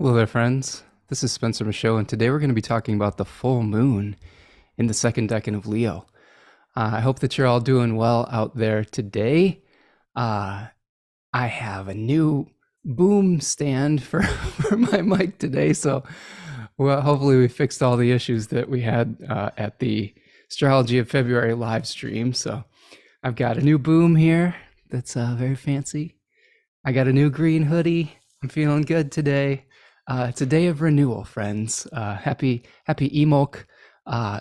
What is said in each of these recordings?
Hello there, friends. This is Spencer Michaud, and today we're going to be talking about the full moon in the second decan of Leo. I hope that you're all doing well out there today. Uh, I have a new boom stand for, for my mic today, so hopefully we fixed all the issues that we had at the Astrology of February live stream. So I've got a new boom here that's very fancy. I got a new green hoodie. I'm feeling good today. It's a day of renewal, friends. Happy Emok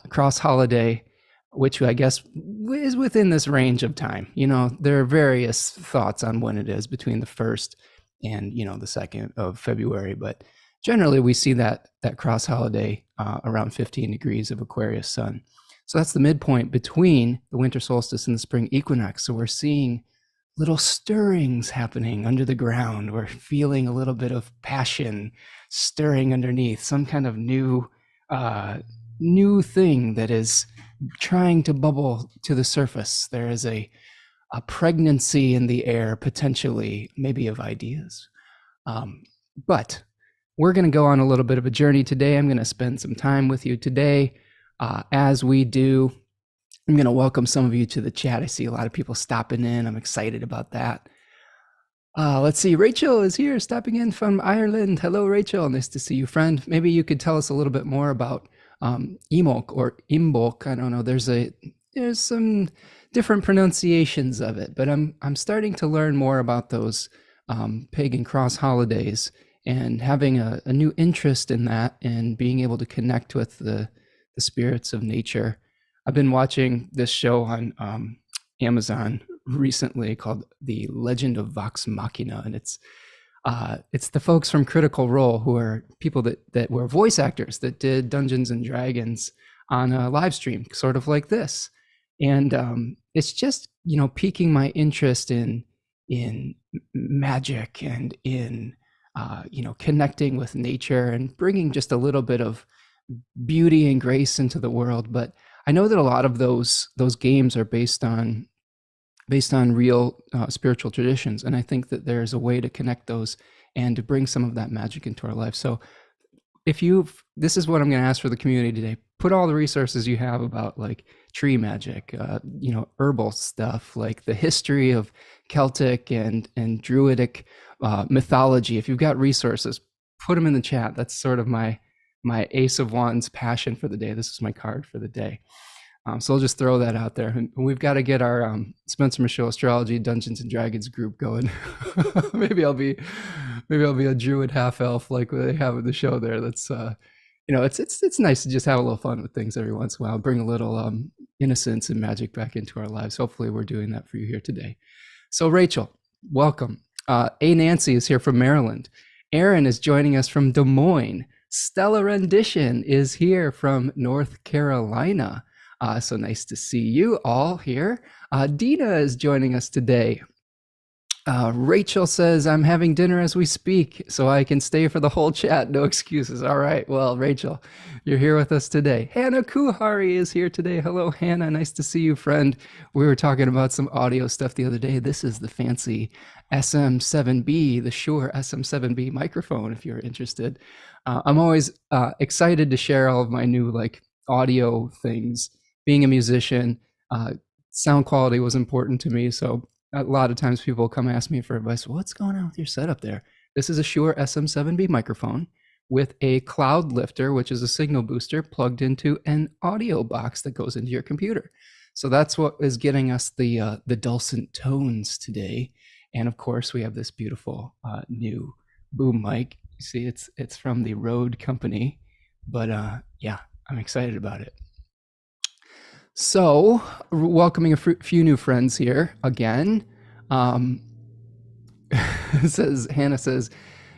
cross holiday, which I guess is within this range of time. You know, there are various thoughts on when it is between the 1st and, the 2nd of February, but generally we see that cross holiday around 15 degrees of Aquarius sun. So that's the midpoint between the winter solstice and the spring equinox. So we're seeing little stirrings happening under the ground. We're feeling a little bit of passion stirring underneath, some kind of new thing that is trying to bubble to the surface. There is a pregnancy in the air, potentially, maybe of ideas. But we're going to go on a little bit of a journey today. I'm going to spend some time with you today. As we do, I'm going to welcome some of you to the chat. I see a lot of people stopping in. I'm excited about that. Let's see. Rachel is here, stopping in from Ireland. Hello, Rachel. Nice to see you, friend. Maybe you could tell us a little bit more about Imok or Imbolc. I don't know. There's some different pronunciations of it, but I'm starting to learn more about those pagan cross holidays and having a new interest in that and being able to connect with the spirits of nature. I've been watching this show on Amazon recently called The Legend of Vox Machina, and it's the folks from Critical Role who are people that were voice actors that did Dungeons and Dragons on a live stream, sort of like this. And it's just, piquing my interest in magic and in connecting with nature and bringing just a little bit of beauty and grace into the world. But I know that a lot of those games are based on real spiritual traditions, and I think that there's a way to connect those and to bring some of that magic into our life. So this is what I'm going to ask for the community today. Put all the resources you have about like tree magic, herbal stuff, like the history of Celtic and Druidic mythology. If you've got resources, put them in the chat. That's sort of my Ace of Wands passion for the day. This is my card for the day. So I'll just throw that out there. And we've got to get our Spencer Michaud Astrology Dungeons and Dragons group going. maybe I'll be a druid half elf like they have in the show there. That's it's nice to just have a little fun with things every once in a while. Bring a little innocence and magic back into our lives. Hopefully we're doing that for you here today. So Rachel, welcome. A Nancy is here from Maryland. Aaron is joining us from Des Moines. Stella Rendition is here from North Carolina. So nice to see you all here. Dina is joining us today. Rachel says, I'm having dinner as we speak, so I can stay for the whole chat. No excuses. All right. Well, Rachel, you're here with us today. Hannah Kuhari is here today. Hello, Hannah. Nice to see you, friend. We were talking about some audio stuff the other day. This is the fancy SM7B, the Shure SM7B microphone, if you're interested. I'm always excited to share all of my new audio things. Being a musician, sound quality was important to me. So a lot of times people come ask me for advice. What's going on with your setup there? This is a Shure SM7B microphone with a cloud lifter, which is a signal booster plugged into an audio box that goes into your computer. So that's what is getting us the dulcet tones today. And of course, we have this beautiful new boom mic. You see, it's from the Rode company, but yeah, I'm excited about it. So, welcoming a few new friends here again. Hannah says,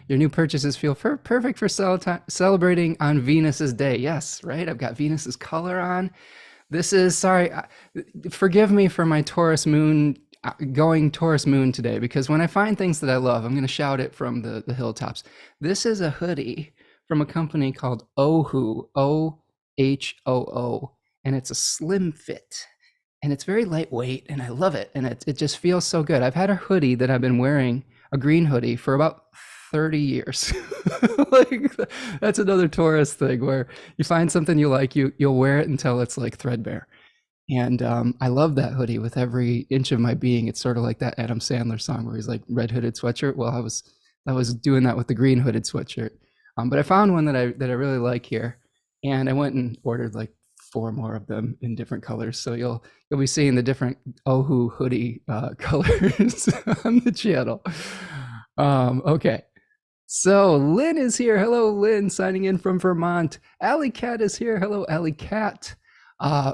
your new purchases feel perfect for celebrating on Venus's day. Yes, right? I've got Venus's color on. This is, forgive me for my Taurus moon, going Taurus moon today, because when I find things that I love, I'm going to shout it from the hilltops. This is a hoodie from a company called Ohoo, O-H-O-O. And it's a slim fit, and it's very lightweight, and I love it, and it just feels so good. I've had a hoodie that I've been wearing, a green hoodie, for about 30 years. Like, that's another Taurus thing where you find something you like, you'll wear it until it's like threadbare. And I love that hoodie with every inch of my being. It's sort of like that Adam Sandler song where he's like red hooded sweatshirt. Well, I was doing that with the green hooded sweatshirt. But I found one that I really like here, and I went and ordered like 4 more of them in different colors. So you'll be seeing the different Ohu hoodie colors on the channel. Okay. So Lynn is here. Hello, Lynn, signing in from Vermont. Alley Cat is here. Hello, Alley Cat.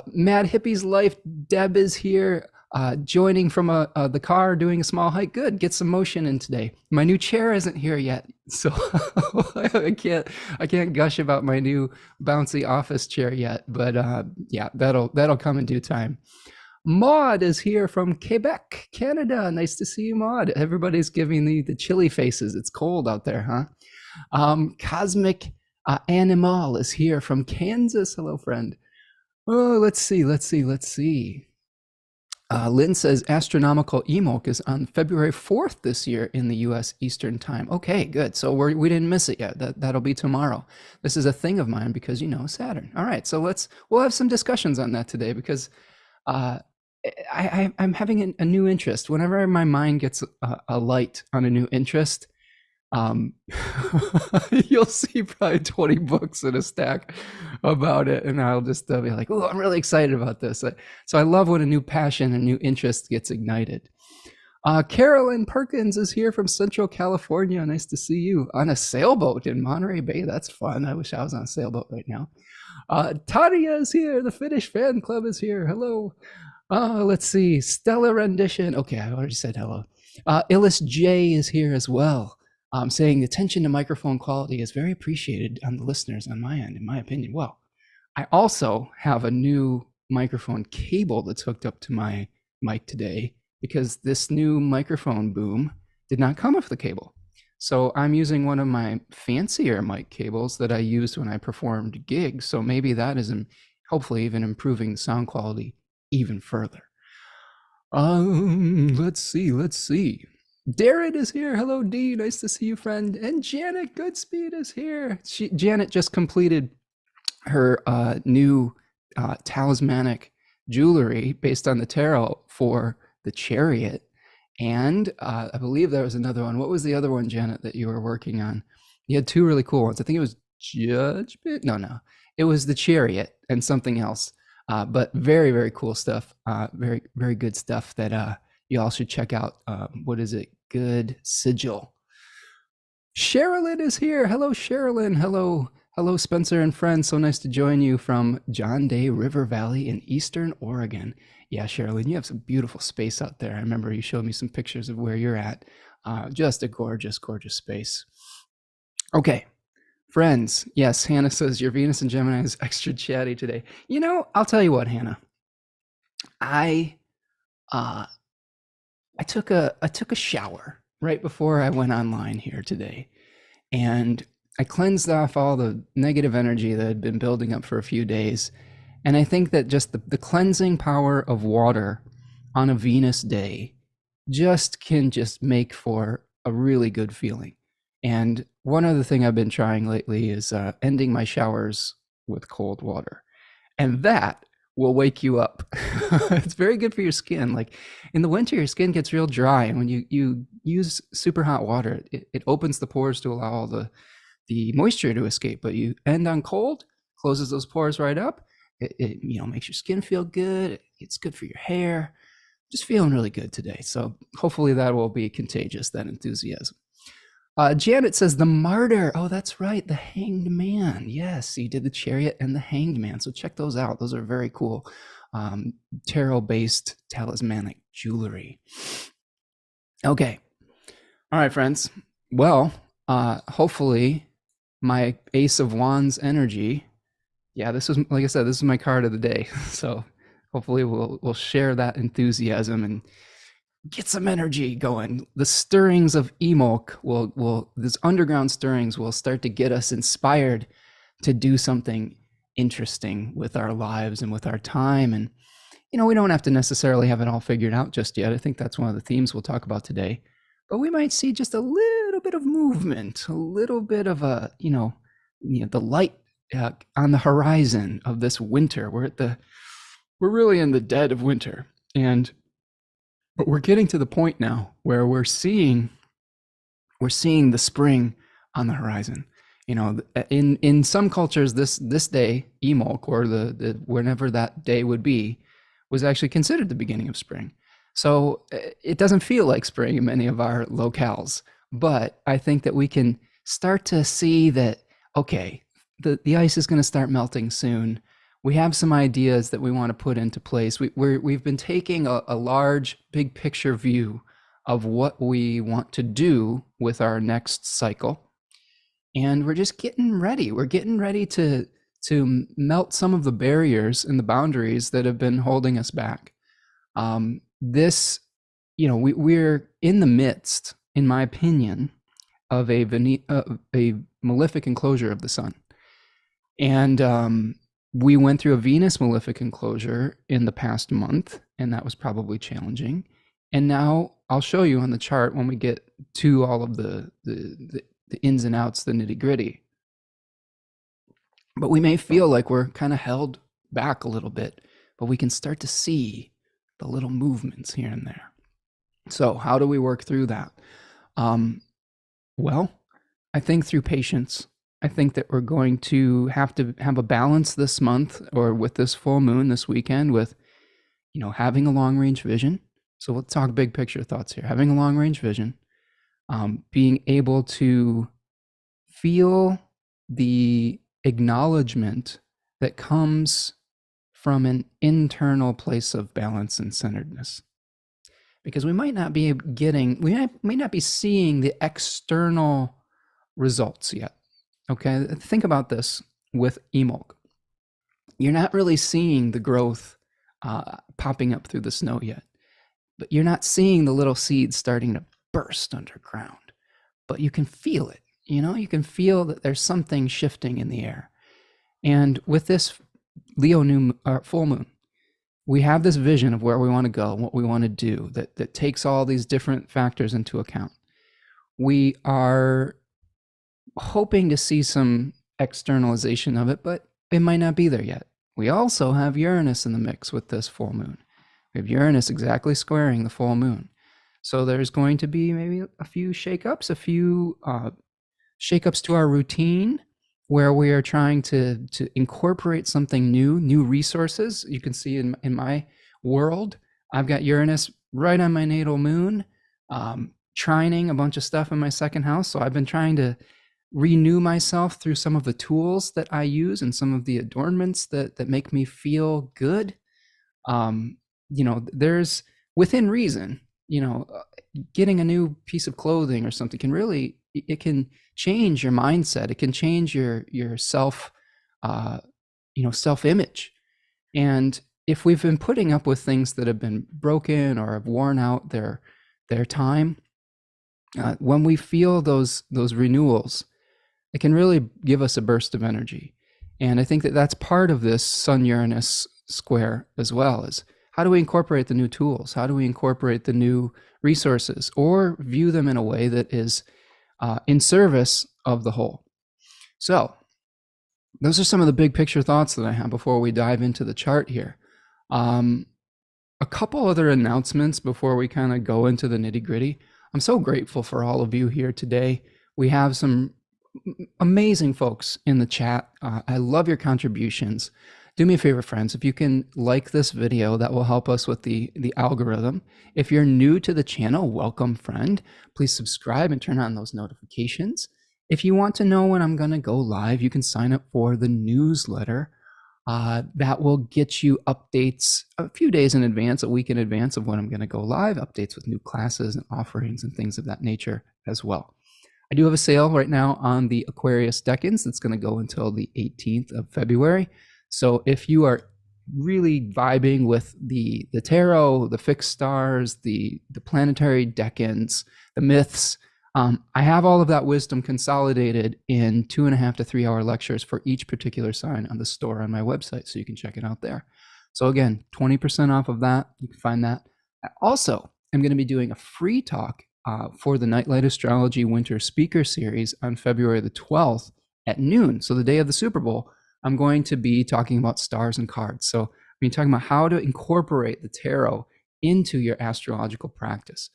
Mad Hippie's Life, Deb is here, joining from the car, doing a small hike. Good, get some motion in today. My new chair isn't here yet, so I can't gush about my new bouncy office chair yet. But yeah, that'll come in due time. Maud is here from Quebec, Canada. Nice to see you, Maud. Everybody's giving the chilly faces. It's cold out there, huh? Cosmic Animal is here from Kansas. Hello, friend. Oh, let's see. Lynn says astronomical EMOC is on February 4th this year in the U.S. Eastern Time. Okay, good. So we didn't miss it yet. That'll be tomorrow. This is a thing of mine because, Saturn. All right, so we'll have some discussions on that today because I'm having a new interest. Whenever my mind gets a light on a new interest, you'll see probably 20 books in a stack about it, and I'll just be like, oh, I'm really excited about this. So I love when a new passion, a new interest gets ignited. Carolyn Perkins is here from Central California. Nice to see you on a sailboat in Monterey Bay. That's fun. I wish I was on a sailboat right now. Tadia is here. The Finnish fan club is here. Hello. Let's see. Stellar rendition. Okay, I already said hello. Illis J is here as well. Saying attention to microphone quality is very appreciated on the listeners on my end, in my opinion. Well, I also have a new microphone cable that's hooked up to my mic today because this new microphone boom did not come with the cable. So I'm using one of my fancier mic cables that I used when I performed gigs. So maybe that is hopefully even improving the sound quality even further. Let's see. Darren is here. Hello, D. Nice to see you, friend. And Janet Goodspeed is here. Janet just completed her new talismanic jewelry based on the tarot for the Chariot. And I believe there was another one. What was the other one, Janet, that you were working on? You had 2 really cool ones. I think it was Judgment. No. It was the Chariot and something else. But very, very cool stuff. Very, very good stuff that you all should check out. What is it? Good Sigil. Sherilyn is here. Hello, Sherilyn. Hello, Spencer and friends. So nice to join you from John Day River Valley in Eastern Oregon. Yeah, Sherilyn, you have some beautiful space out there. I remember you showed me some pictures of where you're at. Just a gorgeous, gorgeous space. Okay, friends. Yes, Hannah says your Venus and Gemini is extra chatty today. I'll tell you what, Hannah. I took a shower right before I went online here today, and I cleansed off all the negative energy that had been building up for a few days. And I think that just the cleansing power of water on a Venus day can make for a really good feeling. And one other thing I've been trying lately is ending my showers with cold water, and that will wake you up. It's very good for your skin. Like in the winter, your skin gets real dry, and when you use super hot water, it opens the pores to allow all the moisture to escape. But you end on cold, closes those pores right up. It makes your skin feel good. It's good for your hair. Just feeling really good today. So hopefully that will be contagious, that enthusiasm. Janet says the Martyr. Oh, that's right. The Hanged Man. Yes, he did the Chariot and the Hanged Man. So check those out. Those are very cool tarot-based talismanic jewelry. Okay. All right, friends. Well, hopefully my Ace of Wands energy. Yeah, this was, like I said, this is my card of the day. So hopefully we'll share that enthusiasm and get some energy going. The stirrings of EMOC these underground stirrings will start to get us inspired to do something interesting with our lives and with our time. And, we don't have to necessarily have it all figured out just yet. I think that's one of the themes we'll talk about today. But we might see just a little bit of movement, a little bit of the light on the horizon of this winter. We're really in the dead of winter, but we're getting to the point now where we're seeing the spring on the horizon. In some cultures, this day, Imolc, or the whenever that day would be, was actually considered the beginning of spring. So it doesn't feel like spring in many of our locales, but I think that we can start to see that, okay, the ice is going to start melting soon. We have some ideas that we want to put into place. We've been taking a large, big picture view of what we want to do with our next cycle. And we're just getting ready. We're getting ready to melt some of the barriers and the boundaries that have been holding us back. We're in the midst, in my opinion, of a malefic enclosure of the sun. And we went through a Venus malefic enclosure in the past month, and that was probably challenging. And now I'll show you on the chart when we get to all of the ins and outs, the nitty gritty. But we may feel like we're kind of held back a little bit, but we can start to see the little movements here and there. So how do we work through that? Well, I think through patience. I think that we're going to have a balance this month, or with this full moon this weekend, with having a long range vision. So let's talk big picture thoughts here. Having a long range vision, being able to feel the acknowledgement that comes from an internal place of balance and centeredness. Because we might not be seeing the external results yet. Okay, think about this with Imolc. You're not really seeing the growth popping up through the snow yet, but you're not seeing the little seeds starting to burst underground, but you can feel it. You can feel that there's something shifting in the air. And with this Leo full moon, we have this vision of where we want to go, what we want to do, that takes all these different factors into account. We are hoping to see some externalization of it, but it might not be there yet. We also have Uranus in the mix with this full moon. We have Uranus exactly squaring the full moon. So there's going to be maybe a few shakeups, to our routine, where we are trying to incorporate something new resources. You can see in my world, I've got Uranus right on my natal moon, trining a bunch of stuff in my second house. So I've been trying to renew myself through some of the tools that I use and some of the adornments that make me feel good. There's, within reason, getting a new piece of clothing or something it can change your mindset. It can change your self-image. And if we've been putting up with things that have been broken or have worn out their time, when we feel those renewals, it can really give us a burst of energy. And I think that that's part of this Sun-Uranus square as well, is how do we incorporate the new tools? How do we incorporate the new resources, or view them in a way that is in service of the whole? So those are some of the big picture thoughts that I have before we dive into the chart here. A couple other announcements before we kind of go into the nitty gritty. I'm so grateful for all of you here today. We have some amazing folks in the chat. I love your contributions. Do me a favor, friends, if you can like this video, that will help us with the algorithm. If you're new to the channel, welcome, friend. Please subscribe and turn on those notifications. If you want to know when I'm going to go live, you can sign up for the newsletter. That will get you updates a few days in advance, a week in advance of when I'm going to go live, updates with new classes and offerings and things of that nature as well. I do have a sale right now on the Aquarius Decans that's going to go until the 18th of February. So if you are really vibing with the tarot, the fixed stars, the planetary decans, the myths, I have all of that wisdom consolidated in 2.5 to 3 hour lectures for each particular sign on the store on my website, so you can check it out there. So again, 20% off of that. You can find that. Also, I'm going to be doing a free talk for the Nightlight Astrology Winter Speaker Series on February the 12th at noon. So the day of the Super Bowl, I'm going to be talking about stars and cards. So I'm talking about how to incorporate the tarot into your astrological practice.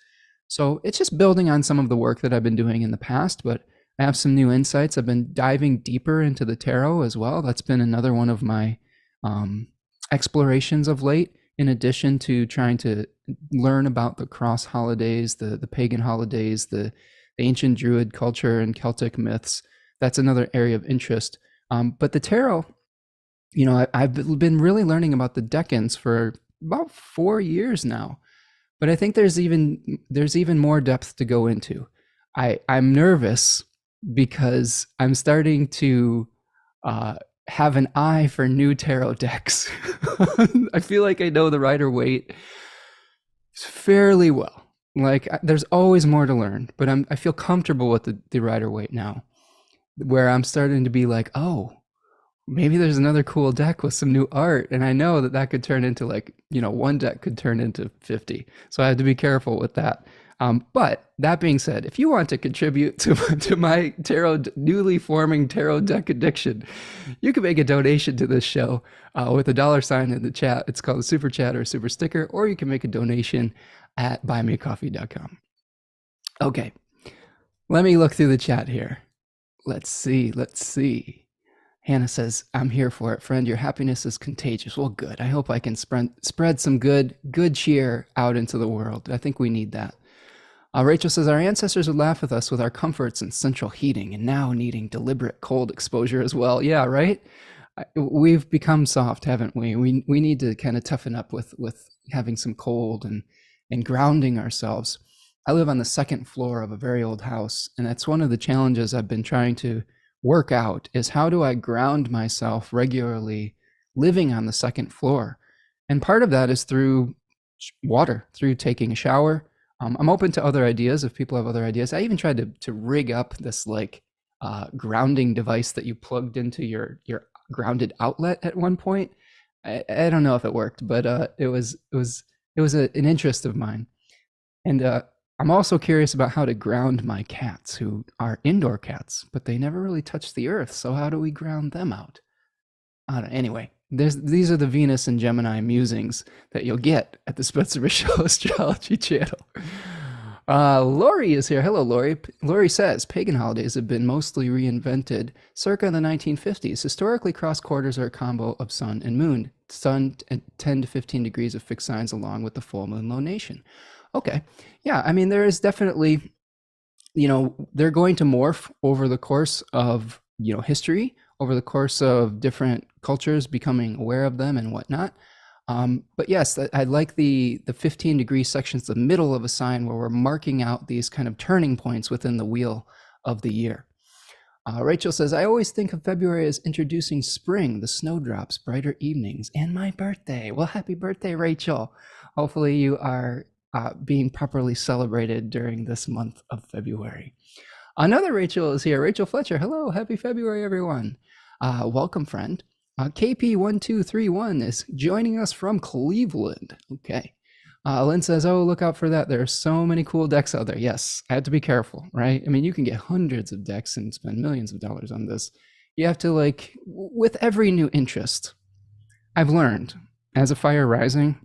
So it's just building on some of the work that I've been doing in the past, but I have some new insights. I've been diving deeper into the tarot as well. That's been another one of my explorations of late, in addition to trying to learn about the cross holidays, the pagan holidays, the ancient Druid culture and Celtic myths. That's another area of interest. But the tarot, I've been really learning about the decans for about 4 years now. But I think there's even more depth to go into. I'm nervous because I'm starting to have an eye for new tarot decks. I feel like I know the Rider-Waite fairly well. Like, there's always more to learn, but I feel comfortable with the Rider-Waite now, where I'm starting to be like, oh, maybe there's another cool deck with some new art. And I know that could turn into one deck could turn into 50. So I have to be careful with that. But that being said, if you want to contribute to my newly forming tarot deck addiction, you can make a donation to this show with $sign in the chat. It's called a super chat or a super sticker, or you can make a donation at buymeacoffee.com. Okay, let me look through the chat here. Let's see. Hannah says, I'm here for it, friend. Your happiness is contagious. Well, good. I hope I can spread some good cheer out into the world. I think we need that. Rachel says, our ancestors would laugh with us with our comforts and central heating, and now needing deliberate cold exposure as well. Yeah, right? We've become soft, haven't we? We need to kind of toughen up with having some cold and grounding ourselves. I live on the second floor of a very old house, and that's one of the challenges I've been trying to work out, is how do I ground myself regularly living on the second floor? And part of that is through water, through taking a shower. I'm open to other ideas if people have other ideas. I even tried to rig up this grounding device that you plugged into your grounded outlet at one point. I don't know if it worked, but it was an interest of mine. And I'm also curious about how to ground my cats, who are indoor cats, but they never really touch the earth. So how do we ground them out? I don't know. Anyway, these are the Venus and Gemini musings that you'll get at the Spencer Michaud Astrology channel. Lori is here. Hello, Lori. Lori says, pagan holidays have been mostly reinvented circa the 1950s. Historically, cross quarters are a combo of sun and moon. Sun at 10 to 15 degrees of fixed signs along with the full moon lunation. Okay. Yeah, I mean, there is definitely, they're going to morph over the course of, history, over the course of different cultures becoming aware of them and whatnot. But yes, I like the 15-degree sections, the middle of a sign, where we're marking out these kind of turning points within the wheel of the year. Rachel says, I always think of February as introducing spring, the snowdrops, brighter evenings, and my birthday. Well, happy birthday, Rachel. Hopefully you are being properly celebrated during this month of February. Another Rachel is here. Rachel Fletcher. Hello. Happy February, everyone. Welcome, friend. KP1231 is joining us from Cleveland. Okay. Lynn says, oh, look out for that. There are so many cool decks out there. Yes, I had to be careful, right? I mean, you can get hundreds of decks and spend millions of dollars on this. You have to, with every new interest, I've learned, as a fire rising,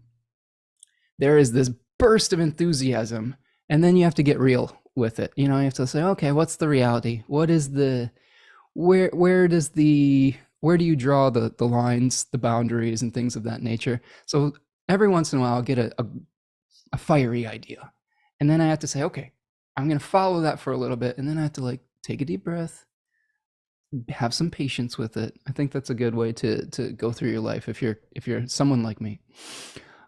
there is this burst of enthusiasm, and then you have to get real with it. You have to say, okay, what's the reality? What is where do you draw the lines, the boundaries, and things of that nature? So every once in a while I'll get a fiery idea, and then I have to say, okay, I'm going to follow that for a little bit, and then I have to take a deep breath, have some patience with it. I think that's a good way to go through your life if you're someone like me.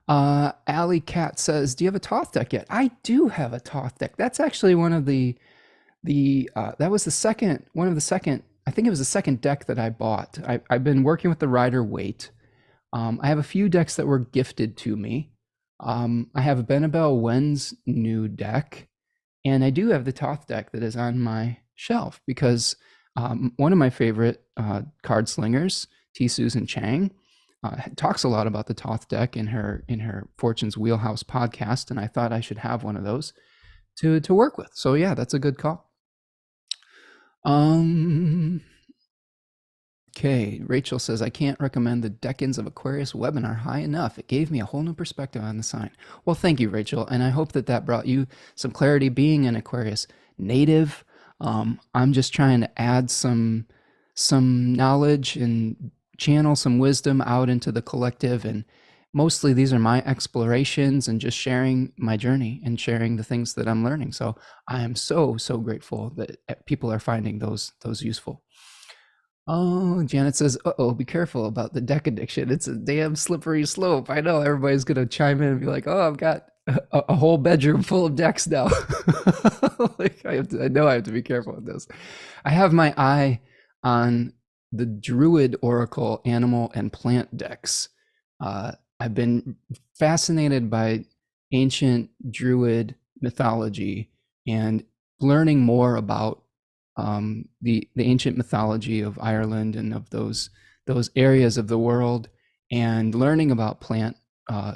Alley Cat says, do you have a Thoth deck yet? I do have a Thoth deck. That's actually one of that was the second I think it was the second deck that I bought. I've been working with the Rider-Waite. I have a few decks that were gifted to me. I have Benabel Wen's new deck, and I do have the Thoth deck that is on my shelf because one of my favorite card slingers, T. Susan Chang, talks a lot about the Thoth deck in her Fortune's Wheelhouse podcast, and I thought I should have one of those. to work with. So yeah, that's a good call. Okay, Rachel says, I can't recommend the Decans of Aquarius webinar high enough. It gave me a whole new perspective on the sign. Well, thank you, Rachel. And I hope that that brought you some clarity being an Aquarius native. I'm just trying to add some knowledge and channel some wisdom out into the collective. And mostly these are my explorations and just sharing my journey and sharing the things that I'm learning. So I am so, so grateful that people are finding those useful. Oh, Janet says, uh-oh, be careful about the deck addiction. It's a damn slippery slope. I know everybody's going to chime in and be like, oh, I've got a whole bedroom full of decks now. Like I know I have to be careful with this. I have my eye on the Druid Oracle animal and plant decks. I've been fascinated by ancient Druid mythology and learning more about the ancient mythology of Ireland and of those areas of the world, and learning about plant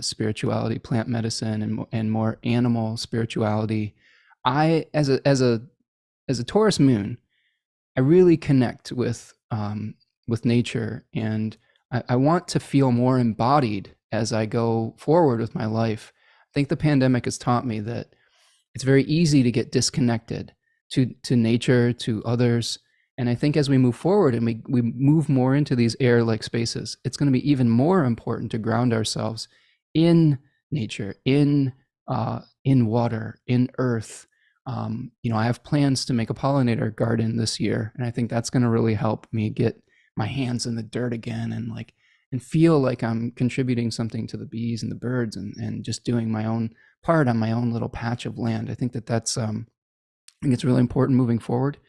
spirituality, plant medicine, and more animal spirituality. I, as a Taurus moon, I really connect with nature, and I want to feel more embodied as I go forward with my life. I think the pandemic has taught me that it's very easy to get disconnected to nature, to others. And I think as we move forward and we move more into these air-like spaces, it's going to be even more important to ground ourselves in nature, in water, in earth. I have plans to make a pollinator garden this year, and I think that's going to really help me get my hands in the dirt again and feel like I'm contributing something to the bees and the birds and just doing my own part on my own little patch of land. I think that's I think it's really important moving forward.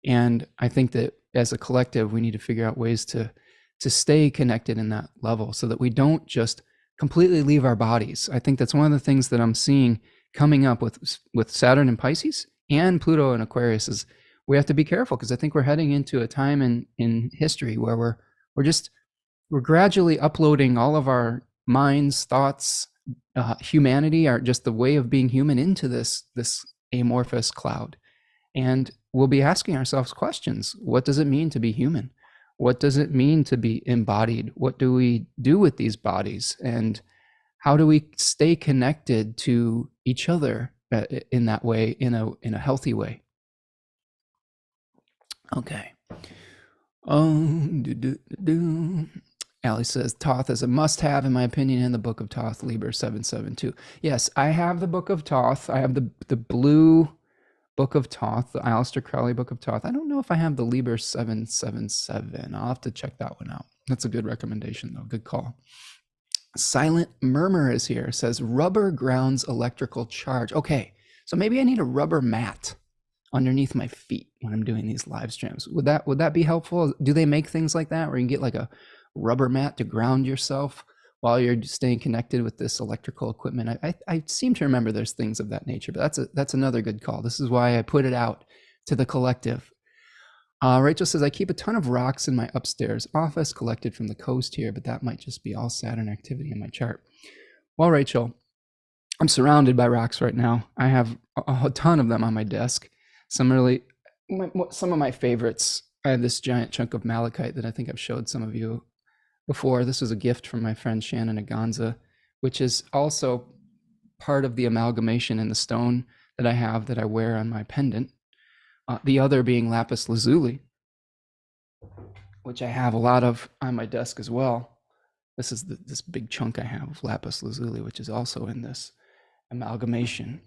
And I think that as a collective, we need to figure out ways to stay connected in that level so that we don't just completely leave our bodies. I think that's one of the things that I'm seeing coming up with Saturn and Pisces and Pluto and Aquarius is we have to be careful, because I think we're heading into a time in history where we're gradually uploading all of our minds, thoughts, humanity, are just the way of being human into this amorphous cloud. And we'll be asking ourselves questions. What does it mean to be human? What does it mean to be embodied? What do we do with these bodies? And how do we stay connected to each other in that way, in a healthy way? Okay. Ali says, Thoth is a must-have, in my opinion, in the Book of Thoth, Liber 772. Yes, I have the Book of Thoth. I have the blue Book of Thoth, the Aleister Crowley Book of Thoth. I don't know if I have the Liber 777. I'll have to check that one out. That's a good recommendation, though. Good call. Silent Murmur is here. Says, rubber grounds electrical charge. Okay, so maybe I need a rubber mat underneath my feet when I'm doing these live streams. Would that be helpful? Do they make things like that where you can get like a rubber mat to ground yourself while you're staying connected with this electrical equipment? I seem to remember there's things of that nature, but that's another good call. This is why I put it out to the collective. Rachel says, I keep a ton of rocks in my upstairs office collected from the coast here, but that might just be all Saturn activity in my chart. Well, Rachel, I'm surrounded by rocks right now. I have a ton of them on my desk. Some of my favorites. I have this giant chunk of malachite that I think I've showed some of you before. This was a gift from my friend Shannon Aganza, which is also part of the amalgamation in the stone that I have that I wear on my pendant. The other being lapis lazuli, which I have a lot of on my desk as well. This is this big chunk I have of lapis lazuli, which is also in this amalgamation.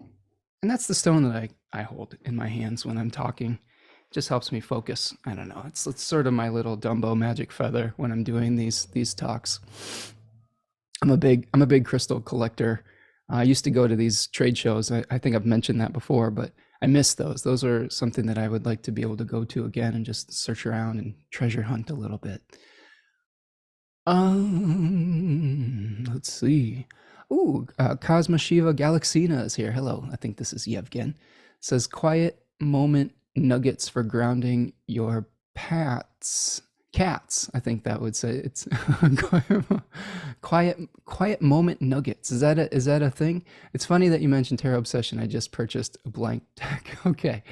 And that's the stone that I hold in my hands when I'm talking. It just helps me focus. I don't know. It's sort of my little Dumbo magic feather when I'm doing these talks. I'm a big crystal collector. I used to go to these trade shows. I think I've mentioned that before, but I miss those. Those are something that I would like to be able to go to again and just search around and treasure hunt a little bit. Let's see. Ooh, Cosma Shiva Galaxina is here. Hello. I think this is Yevgen. It says, quiet moment nuggets for grounding your pats. cats. I think that would say it's quiet moment nuggets. Is that a thing? It's funny that you mentioned Tarot Obsession. I just purchased a blank deck. Okay.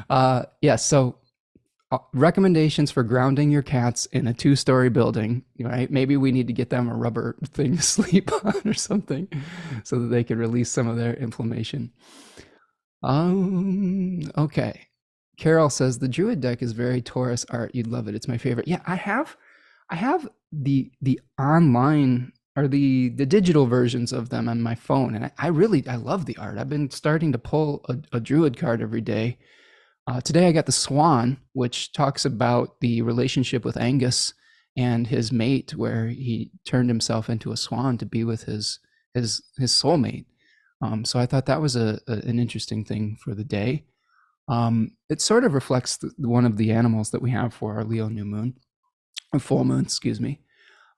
Yeah, so recommendations for grounding your cats in a 2-story building, right? Maybe we need to get them a rubber thing to sleep on or something so that they can release some of their inflammation. Okay. Carol says the Druid deck is very Taurus art. You'd love it. It's my favorite. Yeah, I have the online or the digital versions of them on my phone, and I love the art. I've been starting to pull a Druid card every day. Today I got the Swan, which talks about the relationship with Angus and his mate, where he turned himself into a swan to be with his soulmate. So I thought that was an interesting thing for the day. It sort of reflects one of the animals that we have for our Leo new moon, or full moon, excuse me.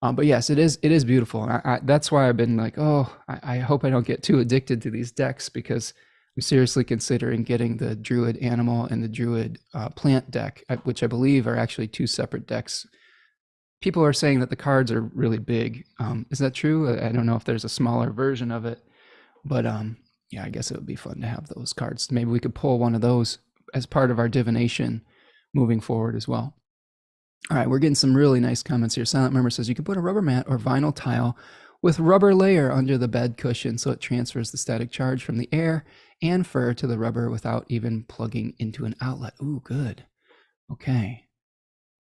But yes, it is beautiful. That's why I've been like, I hope I don't get too addicted to these decks, because I'm seriously considering getting the Druid animal and the Druid plant deck, which I believe are actually 2 separate decks. People are saying that the cards are really big. Is that true? I don't know if there's a smaller version of it, but yeah, I guess it would be fun to have those cards. Maybe we could pull one of those as part of our divination moving forward as well. All right, we're getting some really nice comments here. Silent Member says you can put a rubber mat or vinyl tile with rubber layer under the bed cushion so it transfers the static charge from the air and fur to the rubber without even plugging into an outlet. Ooh, good. Okay.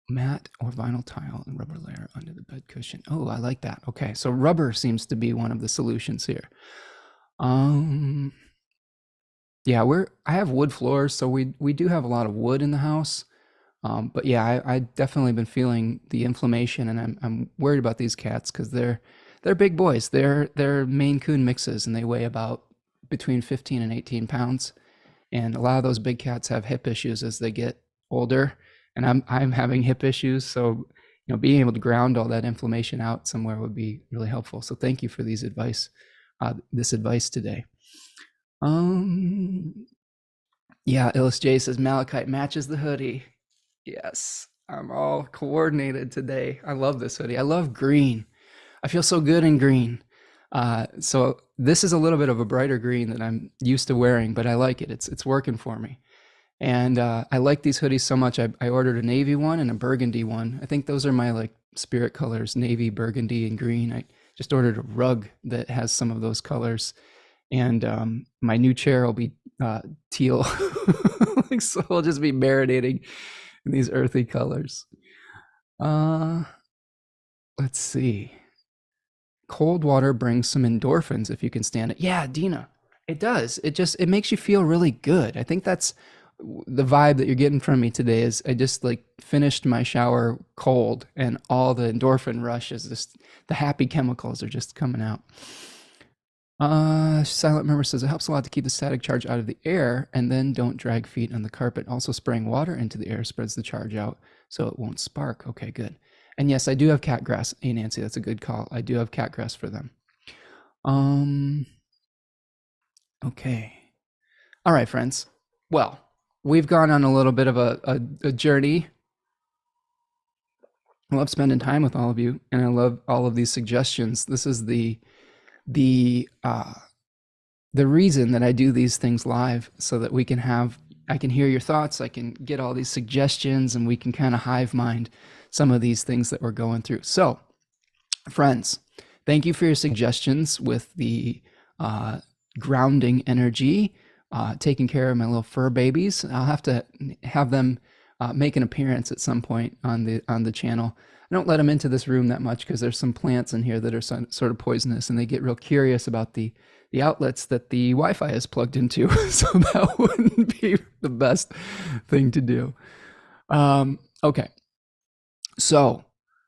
Mat or vinyl tile and rubber layer under the bed cushion. Oh, I like that. Okay, so rubber seems to be one of the solutions here. Yeah, I have wood floors, so we do have a lot of wood in the house. But yeah, I definitely been feeling the inflammation, and I'm worried about these cats because they're big boys. They're Maine Coon mixes, and they weigh about between 15 and 18 pounds. And a lot of those big cats have hip issues as they get older, and I'm having hip issues. So being able to ground all that inflammation out somewhere would be really helpful. So thank you for this advice today. Yeah, Illis J says Malachite matches the hoodie. Yes, I'm all coordinated today. I love this hoodie. I love green. I feel so good in green. So this is a little bit of a brighter green that I'm used to wearing, but I like it. It's working for me. And I like these hoodies so much. I ordered a navy one and a burgundy one. I think those are my like spirit colors: navy, burgundy, and green. I just ordered a rug that has some of those colors, and my new chair will be teal. So I'll just be marinating in these earthy colors. Let's see. Cold water brings some endorphins if you can stand it. Yeah, Dina, it does. It makes you feel really good. I think that's the vibe that you're getting from me today. Is I just like finished my shower cold, and all the endorphin rush is just, the happy chemicals are just coming out. Silent Member says it helps a lot to keep the static charge out of the air, and then don't drag feet on the carpet. Also, spraying water into the air spreads the charge out so it won't spark. Okay, good. And yes, I do have cat grass. Hey, Nancy, that's a good call. I do have cat grass for them. Okay. All right, friends. Well, we've gone on a little bit of a journey. I love spending time with all of you, and I love all of these suggestions. This is the reason that I do these things live, so that I can hear your thoughts, I can get all these suggestions, and we can kind of hive mind some of these things that we're going through. So, friends, thank you for your suggestions with the grounding energy, taking care of my little fur babies. I'll have to have them make an appearance at some point on the channel. I don't let them into this room that much because there's some plants in here that are sort of poisonous, and they get real curious about the outlets that the Wi-Fi is plugged into. So that wouldn't be the best thing to do. Okay, so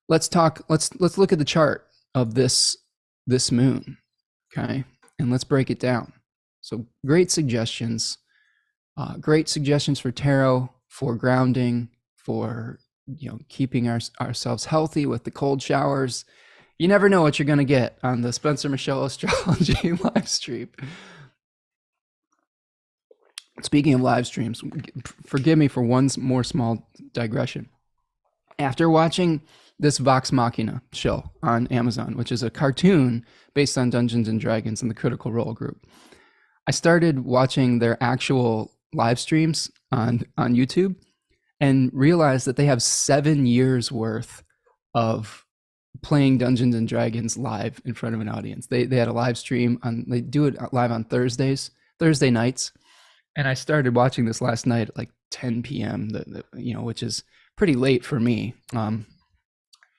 let's look at the chart of this moon, okay, and let's break it down. So great suggestions for tarot, for grounding, for keeping ourselves healthy with the cold showers. You never know what you're going to get on the Spencer Michaud Astrology live stream. Speaking of live streams, forgive me for one more small digression. After watching this Vox Machina show on Amazon, which is a cartoon based on Dungeons and Dragons and the Critical Role group, I started watching their actual live streams on YouTube and realized that they have 7 years worth of playing Dungeons and Dragons live in front of an audience. They had a live stream they do it live on Thursday nights. And I started watching this last night at like 10 p.m., which is pretty late for me.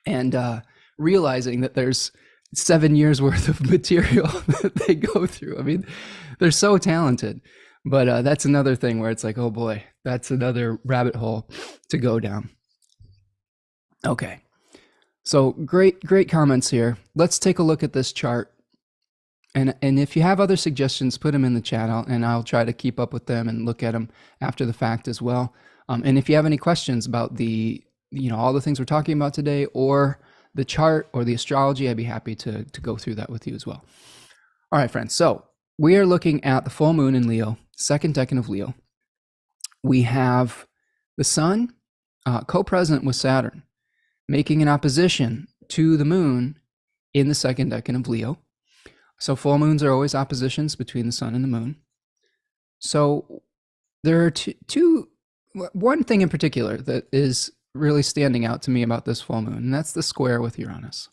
And realizing that there's 7 years worth of material that they go through. I mean, they're so talented. But that's another thing where it's like, oh boy, that's another rabbit hole to go down. Okay. So great comments here. Let's take a look at this chart. And if you have other suggestions, put them in the chat, and I'll try to keep up with them and look at them after the fact as well. And if you have any questions about all the things we're talking about today, or the chart or the astrology, I'd be happy to go through that with you as well. All right, friends. So we are looking at the full moon in Leo, second decan of Leo. We have the sun co-present with Saturn, making an opposition to the moon in the second decan of Leo. So full moons are always oppositions between the sun and the moon. So there are one thing in particular that is really standing out to me about this full moon, and that's the square with Uranus.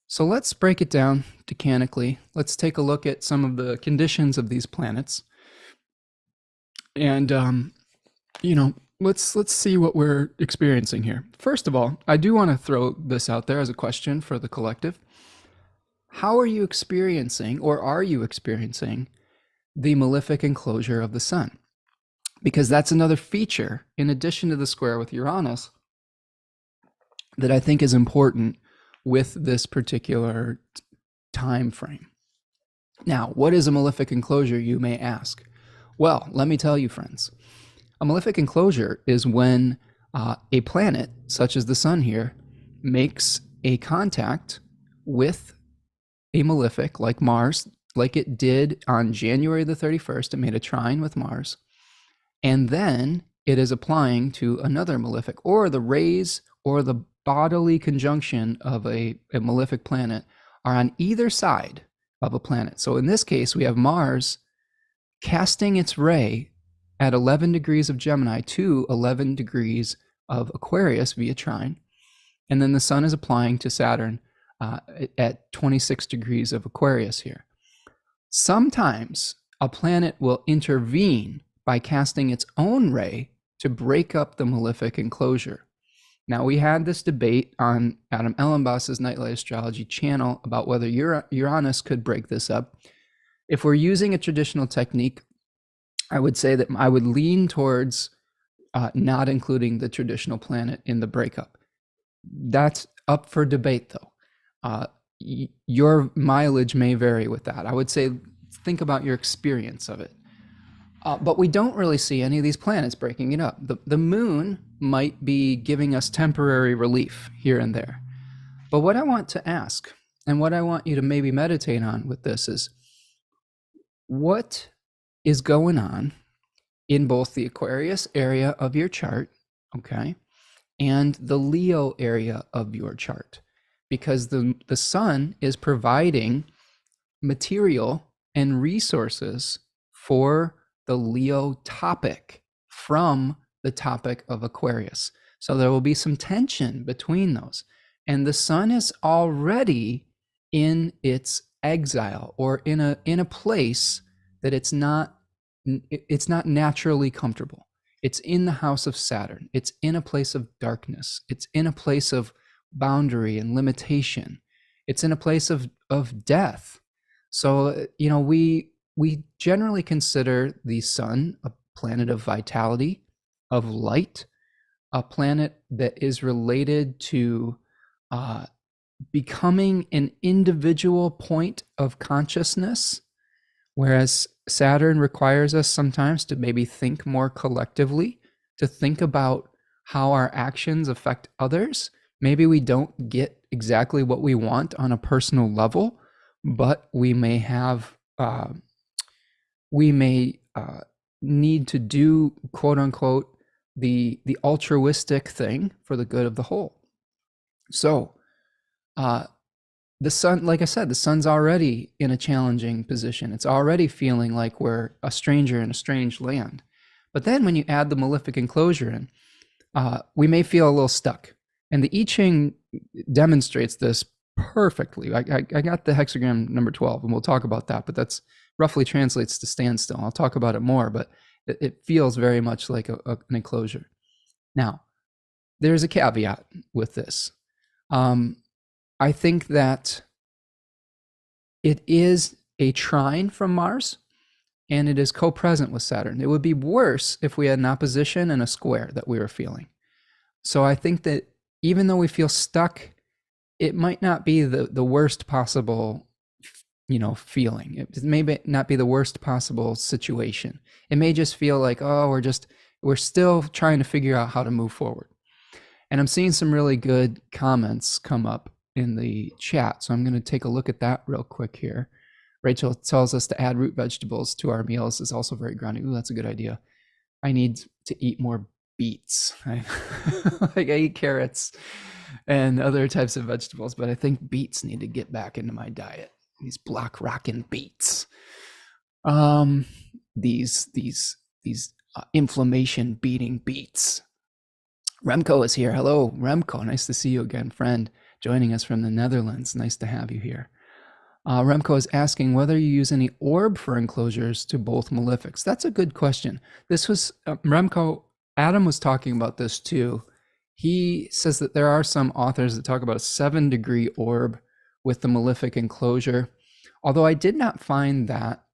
So let's break it down decanically. Let's take a look at some of the conditions of these planets. And, let's see what we're experiencing here. First of all, I do want to throw this out there as a question for the collective. How are you experiencing, or are you experiencing, the malefic enclosure of the sun? Because that's another feature, in addition to the square with Uranus, that I think is important with this particular time frame. Now, what is a malefic enclosure, you may ask? Well, let me tell you, friends. A malefic enclosure is when a planet, such as the sun here, makes a contact with a malefic like Mars, like it did on January the 31st. It made a trine with Mars. And then it is applying to another malefic, or the rays or the bodily conjunction of a malefic planet are on either side of a planet. So in this case, we have Mars casting its ray at 11 degrees of Gemini to 11 degrees of Aquarius via trine. And then the sun is applying to Saturn at 26 degrees of Aquarius here. Sometimes a planet will intervene by casting its own ray to break up the malefic enclosure. Now, we had this debate on Adam Ellenboss's Nightlight Astrology channel about whether Uranus could break this up. If we're using a traditional technique, I would say that I would lean towards not including the traditional planet in the breakup. That's up for debate, though. Your mileage may vary with that. I would say think about your experience of it. But we don't really see any of these planets breaking it up. The moon might be giving us temporary relief here and there. But what I want to ask, and what I want you to maybe meditate on with this, is what is going on in both the Aquarius area of your chart, okay, and the Leo area of your chart. Because the sun is providing material and resources for the Leo topic from the topic of Aquarius. So there will be some tension between those. And the sun is already in its exile, or in a place that it's not naturally comfortable. It's in the house of Saturn. It's in a place of darkness. It's in a place of boundary and limitation. It's in a place of death. So, we generally consider the sun a planet of vitality, of light, a planet that is related to becoming an individual point of consciousness, whereas Saturn requires us sometimes to maybe think more collectively, to think about how our actions affect others. Maybe we don't get exactly what we want on a personal level, but we may have, need to do, quote unquote, the altruistic thing for the good of the whole. So the sun, like I said, the sun's already in a challenging position. It's already feeling like we're a stranger in a strange land. But then when you add the malefic enclosure in, we may feel a little stuck. And the I-Ching demonstrates this perfectly. I got the hexagram number 12, and we'll talk about that, but that's roughly translates to standstill. I'll talk about it more, but it feels very much like an enclosure. Now, there's a caveat with this. I think that it is a trine from Mars, and it is co-present with Saturn. It would be worse if we had an opposition and a square that we were feeling. So I think that even though we feel stuck, it might not be the worst possible, feeling. It may not be the worst possible situation. It may just feel like, oh, we're still trying to figure out how to move forward. And I'm seeing some really good comments come up in the chat, so I'm going to take a look at that real quick here. Rachel tells us to add root vegetables to our meals is also very grounding. Ooh, that's a good idea. I need to eat more beets. Like I eat carrots and other types of vegetables, but I think beets need to get back into my diet. These block rockin' beets. These inflammation beating beets. Remco is here. Hello, Remco. Nice to see you again, friend, joining us from the Netherlands. Nice to have you here. Remco is asking whether you use any orb for enclosures to both malefics. That's a good question. This was Remco. Adam was talking about this too. He says that there are some authors that talk about a 7-degree orb with the malefic enclosure, although I did not find that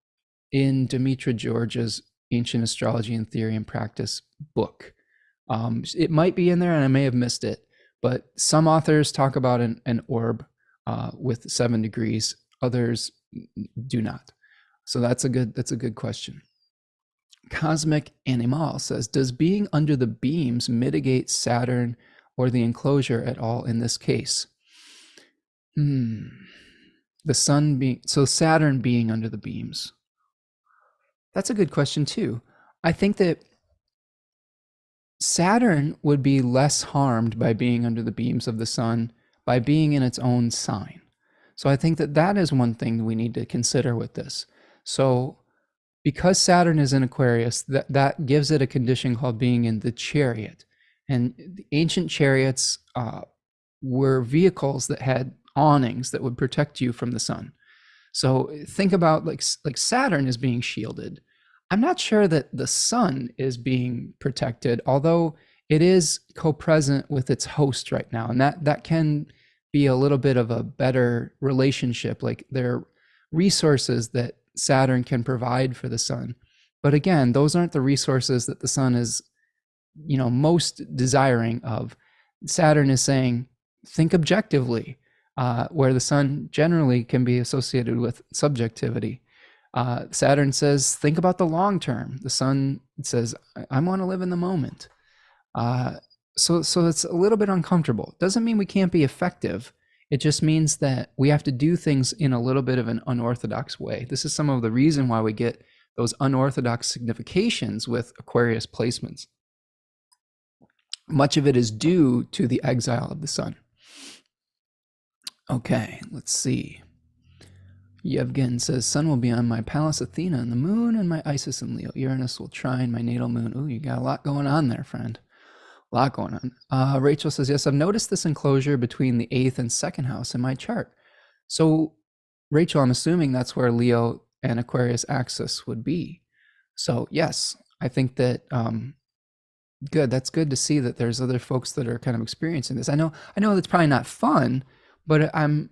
in Demetra George's Ancient Astrology and Theory and Practice book. It might be in there and I may have missed it, but some authors talk about an orb with 7 degrees. Others do not. So that's a good question. Cosmic Animal says, does being under the beams mitigate Saturn or the enclosure at all in this case? The sun being, so Saturn being under the beams. That's a good question too. I think that Saturn would be less harmed by being under the beams of the sun by being in its own sign. So I think that is one thing we need to consider with this. So because Saturn is in Aquarius, that gives it a condition called being in the chariot. And the ancient chariots were vehicles that had awnings that would protect you from the sun. So think about like Saturn is being shielded. I'm not sure that the sun is being protected, although it is co-present with its host right now. And that can be a little bit of a better relationship. Like there are resources that Saturn can provide for the sun. But again, those aren't the resources that the sun is, most desiring of. Saturn is saying, think objectively, where the sun generally can be associated with subjectivity. Saturn says, think about the long term. The sun says, I want to live in the moment. So it's a little bit uncomfortable. Doesn't mean we can't be effective. It just means that we have to do things in a little bit of an unorthodox way. This is some of the reason why we get those unorthodox significations with Aquarius placements. Much of it is due to the exile of the sun. Okay, let's see. Yevgen says, sun will be on my Pallas Athena and the moon and my Isis in Leo. Uranus will trine my natal moon. Ooh, you got a lot going on there, friend. A lot going on. Rachel says, yes, I've noticed this enclosure between the 8th and 2nd house in my chart. So, Rachel, I'm assuming that's where Leo and Aquarius axis would be. So, yes, I think that, good. That's good to see that there's other folks that are kind of experiencing this. I know that's probably not fun, but I'm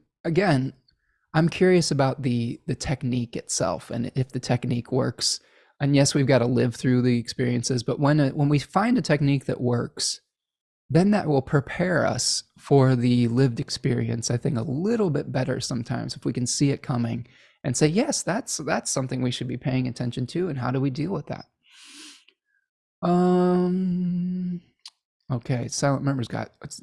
curious about the technique itself and if the technique works. And yes, we've got to live through the experiences, but when we find a technique that works, then that will prepare us for the lived experience, I think, a little bit better sometimes if we can see it coming and say, yes, that's something we should be paying attention to, and how do we deal with that? Okay, Silent Members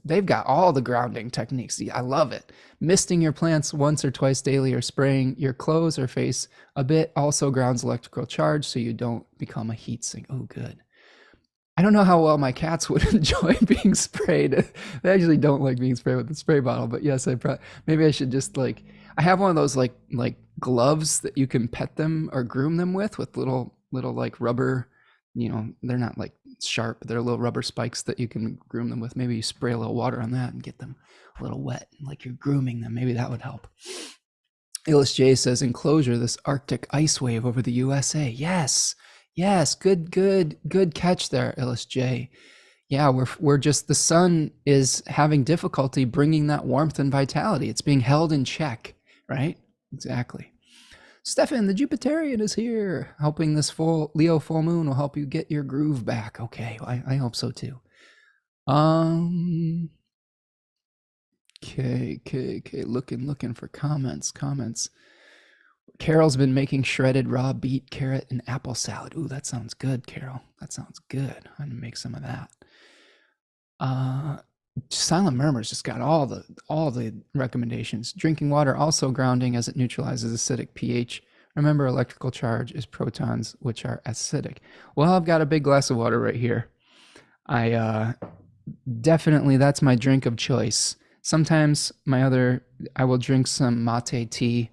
they've got all the grounding techniques. I love it. Misting your plants once or twice daily or spraying your clothes or face a bit also grounds electrical charge so you don't become a heat sink. Oh, good. I don't know how well my cats would enjoy being sprayed. They actually don't like being sprayed with the spray bottle, but yes, maybe I should just like I have one of those like gloves that you can pet them or groom them with little like rubber, they're not like sharp, they're little rubber spikes that you can groom them with. Maybe you spray a little water on that and get them a little wet, like you're grooming them. Maybe that would help. Illis J says, enclosure, this Arctic ice wave over the USA. Yes, yes, good catch there, Illis J. Yeah, we're just, the sun is having difficulty bringing that warmth and vitality. It's being held in check, right? Exactly. Stefan, the Jupiterian, is here, helping this Leo full moon will help you get your groove back. Okay, I hope so too. Okay, looking for comments. Carol's been making shredded raw beet, carrot, and apple salad. Ooh, that sounds good, Carol. That sounds good. I'm gonna make some of that. Silent Murmurs just got all the recommendations. Drinking water also grounding as it neutralizes acidic pH. Remember, electrical charge is protons, which are acidic. Well, I've got a big glass of water right here. I definitely, that's my drink of choice. Sometimes I will drink some mate tea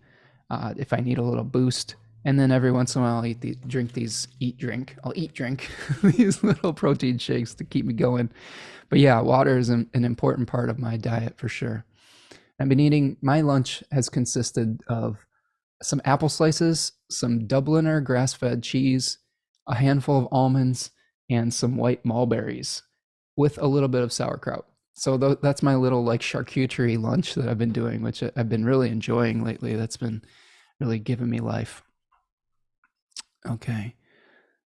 if I need a little boost. And then every once in a while, I'll drink these these little protein shakes to keep me going. But yeah, water is an important part of my diet for sure. I've been eating, my lunch has consisted of some apple slices, some Dubliner grass-fed cheese, a handful of almonds, and some white mulberries with a little bit of sauerkraut. So that's my little like charcuterie lunch that I've been doing, which I've been really enjoying lately. That's been really giving me life. Okay.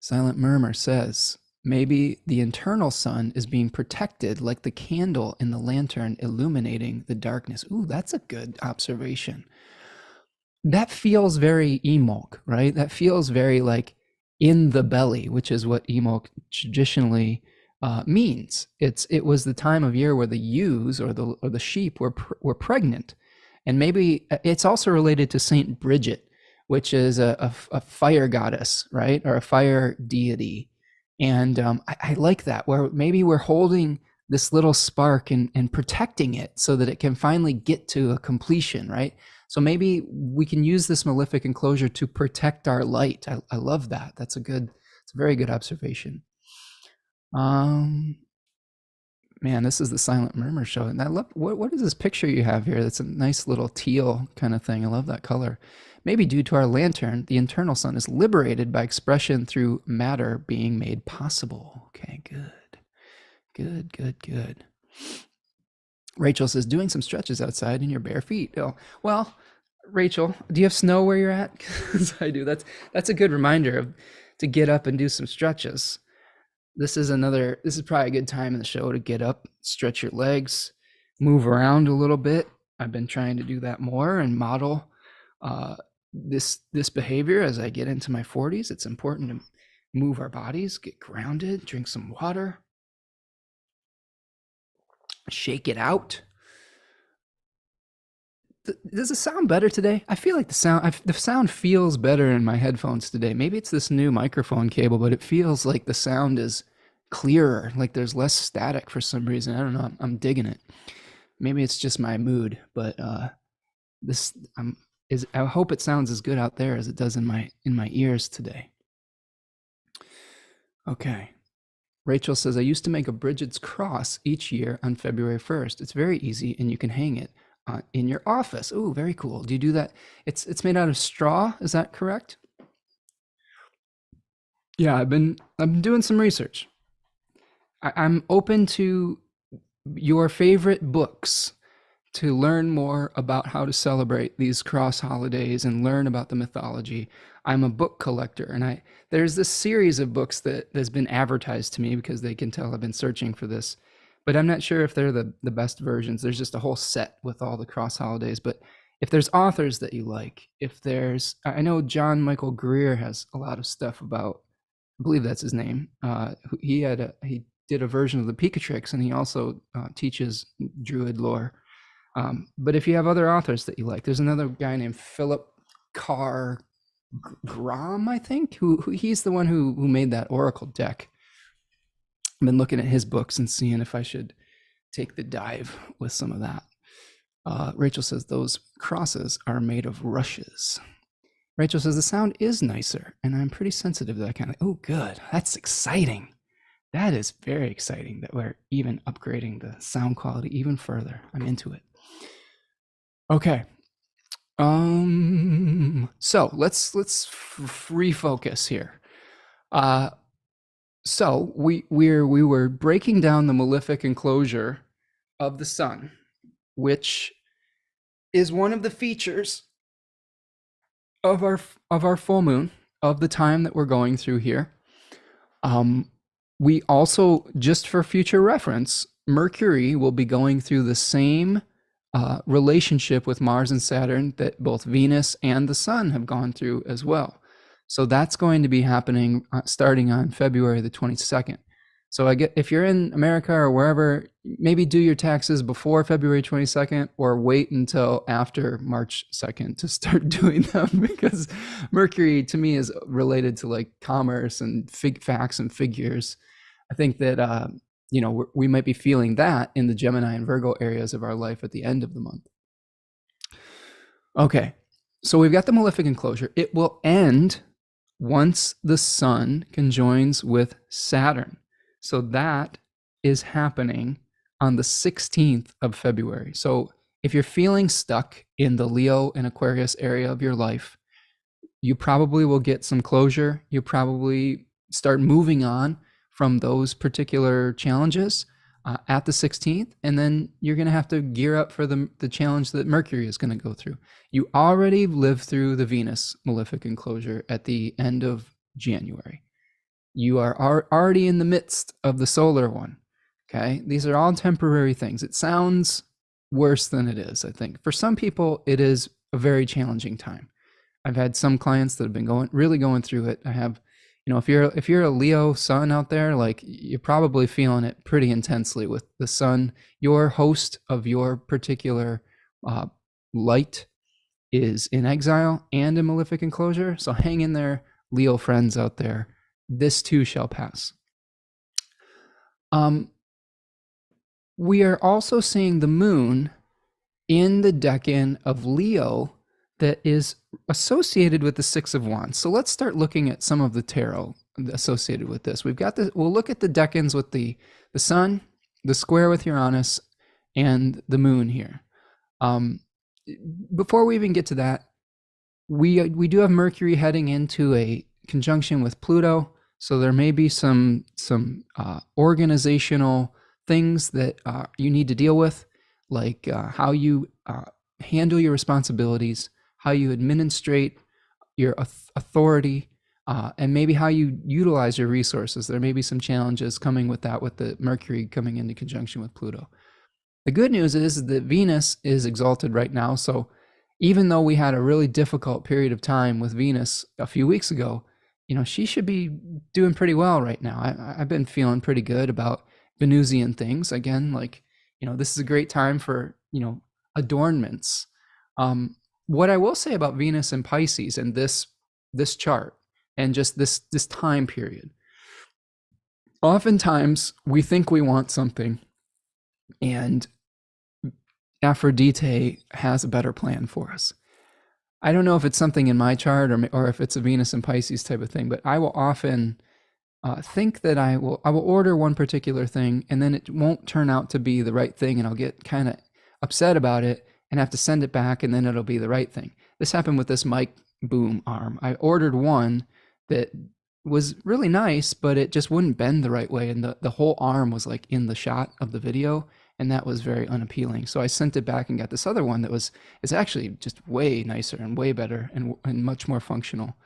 Silent Murmur says, maybe the internal sun is being protected like the candle in the lantern illuminating the darkness. Ooh, that's a good observation. That feels very Emolk, right? That feels very like in the belly, which is what Emolk traditionally means. It was the time of year where the ewes or the sheep were pregnant, and maybe it's also related to Saint Bridget, which is a fire goddess, right, or a fire deity. And I like that, where maybe we're holding this little spark and protecting it so that it can finally get to a completion, right? So maybe we can use this malefic enclosure to protect our light. I love that. It's a very good observation. Man, this is the Silent Murmur show. And I love, what is this picture you have here? That's a nice little teal kind of thing. I love that color. Maybe due to our lantern, the internal sun is liberated by expression through matter being made possible. Okay, good. Rachel says, doing some stretches outside in your bare feet. Oh, well, Rachel, do you have snow where you're at? Because I do. That's a good reminder to get up and do some stretches. This is probably a good time in the show to get up, stretch your legs, move around a little bit. I've been trying to do that more and model this behavior as I get into my 40s. It's important to move our bodies, get grounded, drink some water, shake it out. Does it sound better today? I feel like the sound feels better in my headphones today. Maybe it's this new microphone cable, but it feels like the sound is clearer, like there's less static for some reason. I don't know. I'm digging it. Maybe it's just my mood, but I hope it sounds as good out there as it does in my ears today. Okay. Rachel says, I used to make a Bridget's cross each year on February 1st. It's very easy and you can hang it in your office. Ooh, very cool. Do you do that? It's made out of straw. Is that correct? Yeah, I've been doing some research. I'm open to your favorite books to learn more about how to celebrate these cross holidays and learn about the mythology. I'm a book collector, and there's this series of books that has been advertised to me because they can tell I've been searching for this, but I'm not sure if they're the best versions. There's just a whole set with all the cross holidays. But if there's authors that you like, I know John Michael Greer has a lot of stuff about, I believe that's his name. He did a version of the Picatrix, and he also teaches Druid lore. But if you have other authors that you like, there's another guy named Philip Carr Grom, I think, who he's the one who made that Oracle deck. I've been looking at his books and seeing if I should take the dive with some of that. Rachel says those crosses are made of rushes. Rachel says the sound is nicer, and I'm pretty sensitive to that kind of. Oh, good. That's exciting. That is very exciting that we're even upgrading the sound quality even further. I'm into it. Okay. So let's refocus here. So we were breaking down the malefic enclosure of the sun, which is one of the features of our full moon, of the time that we're going through here. We also, just for future reference, Mercury will be going through the same relationship with Mars and Saturn that both Venus and the Sun have gone through as well. So that's going to be happening starting on February the 22nd. So if you're in America or wherever, maybe do your taxes before February 22nd or wait until after March 2nd to start doing them, because Mercury to me is related to like commerce and facts and figures. I think that we might be feeling that in the Gemini and Virgo areas of our life at the end of the month. Okay, so we've got the malefic enclosure. It will end once the Sun conjoins with Saturn. So that is happening on the 16th of February. So if you're feeling stuck in the Leo and Aquarius area of your life, you probably will get some closure. You probably start moving on from those particular challenges at the 16th, and then you're going to have to gear up for the challenge that Mercury is going to go through. You already lived through the Venus malefic enclosure at the end of January. You are already in the midst of the solar one. Okay, these are all temporary things. It sounds worse than it is, I think. For some people, it is a very challenging time. I've had some clients that have been really going through it. I have, if you're a Leo sun out there, like you're probably feeling it pretty intensely with the Sun. Your host of your particular light is in exile and in malefic enclosure. So hang in there, Leo friends out there. This too shall pass. We are also seeing the moon in the decan of Leo that is associated with the Six of Wands. So let's start looking at some of the tarot associated with this. We'll look at the decans with the Sun, the square with Uranus, and the moon here. Before we even get to that, we do have Mercury heading into a conjunction with Pluto. So there may be some organizational things that you need to deal with, like how you handle your responsibilities, how you administrate your authority, and maybe how you utilize your resources. There may be some challenges coming with that, with the Mercury coming into conjunction with Pluto. The good news is that Venus is exalted right now. So even though we had a really difficult period of time with Venus a few weeks ago, she should be doing pretty well right now. I've been feeling pretty good about Venusian things. Again, this is a great time for, adornments. What I will say about Venus and Pisces and this chart and just this time period, oftentimes we think we want something and Aphrodite has a better plan for us. I don't know if it's something in my chart or if it's a Venus and Pisces type of thing, but I will often think that I will order one particular thing and then it won't turn out to be the right thing, and I'll get kind of upset about it and have to send it back, and then it'll be the right thing. This happened with this mic boom arm. I ordered one that was really nice, but it just wouldn't bend the right way, and the whole arm was like in the shot of the video, and that was very unappealing. So I sent it back and got this other one that is actually just way nicer and way better and much more functional.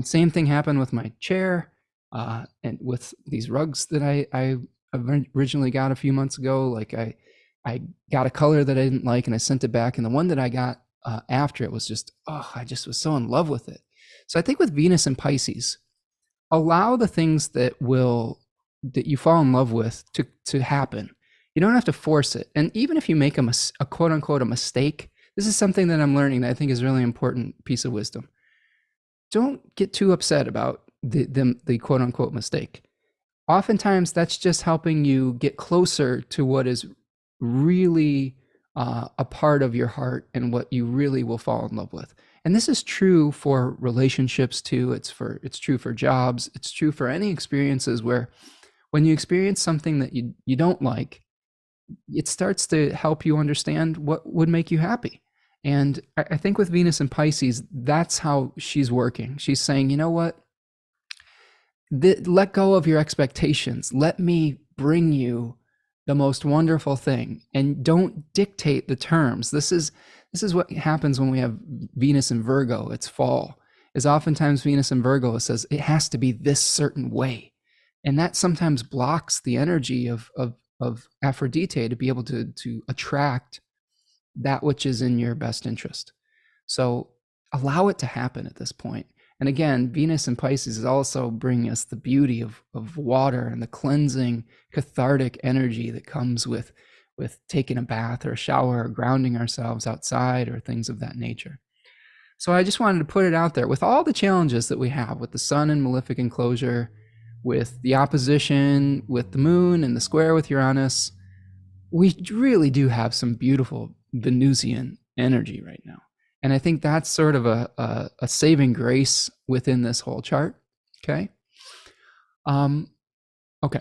Same thing happened with my chair and with these rugs that I originally got a few months ago. Like I got a color that I didn't like and I sent it back, and the one that I got after it was just, I just was so in love with it. So I think with Venus and Pisces, allow the things that you fall in love with to happen. You don't have to force it. And even if you make a quote unquote a mistake, this is something that I'm learning that I think is a really important piece of wisdom. Don't get too upset about the quote unquote mistake. oftentimes that's just helping you get closer to what is really a part of your heart and what you really will fall in love with. And this is true for relationships too. It's true for jobs. It's true for any experiences where when you experience something that you don't like, it starts to help you understand what would make you happy. And I think with Venus and Pisces, that's how she's working. She's saying, you know what? Let go of your expectations. Let me bring you the most wonderful thing, and don't dictate the terms. This is what happens when we have Venus in Virgo. It's fall. Is oftentimes Venus in Virgo says it has to be this certain way, and that sometimes blocks the energy of Aphrodite to be able to attract that which is in your best interest. So allow it to happen at this point. And again, Venus in Pisces is also bringing us the beauty of water and the cleansing, cathartic energy that comes with taking a bath or a shower or grounding ourselves outside or things of that nature. So I just wanted to put it out there with all the challenges that we have with the sun in malefic enclosure, with the opposition, with the moon and the square with Uranus. We really do have some beautiful Venusian energy right now. And I think that's sort of a saving grace within this whole chart. Okay. Okay.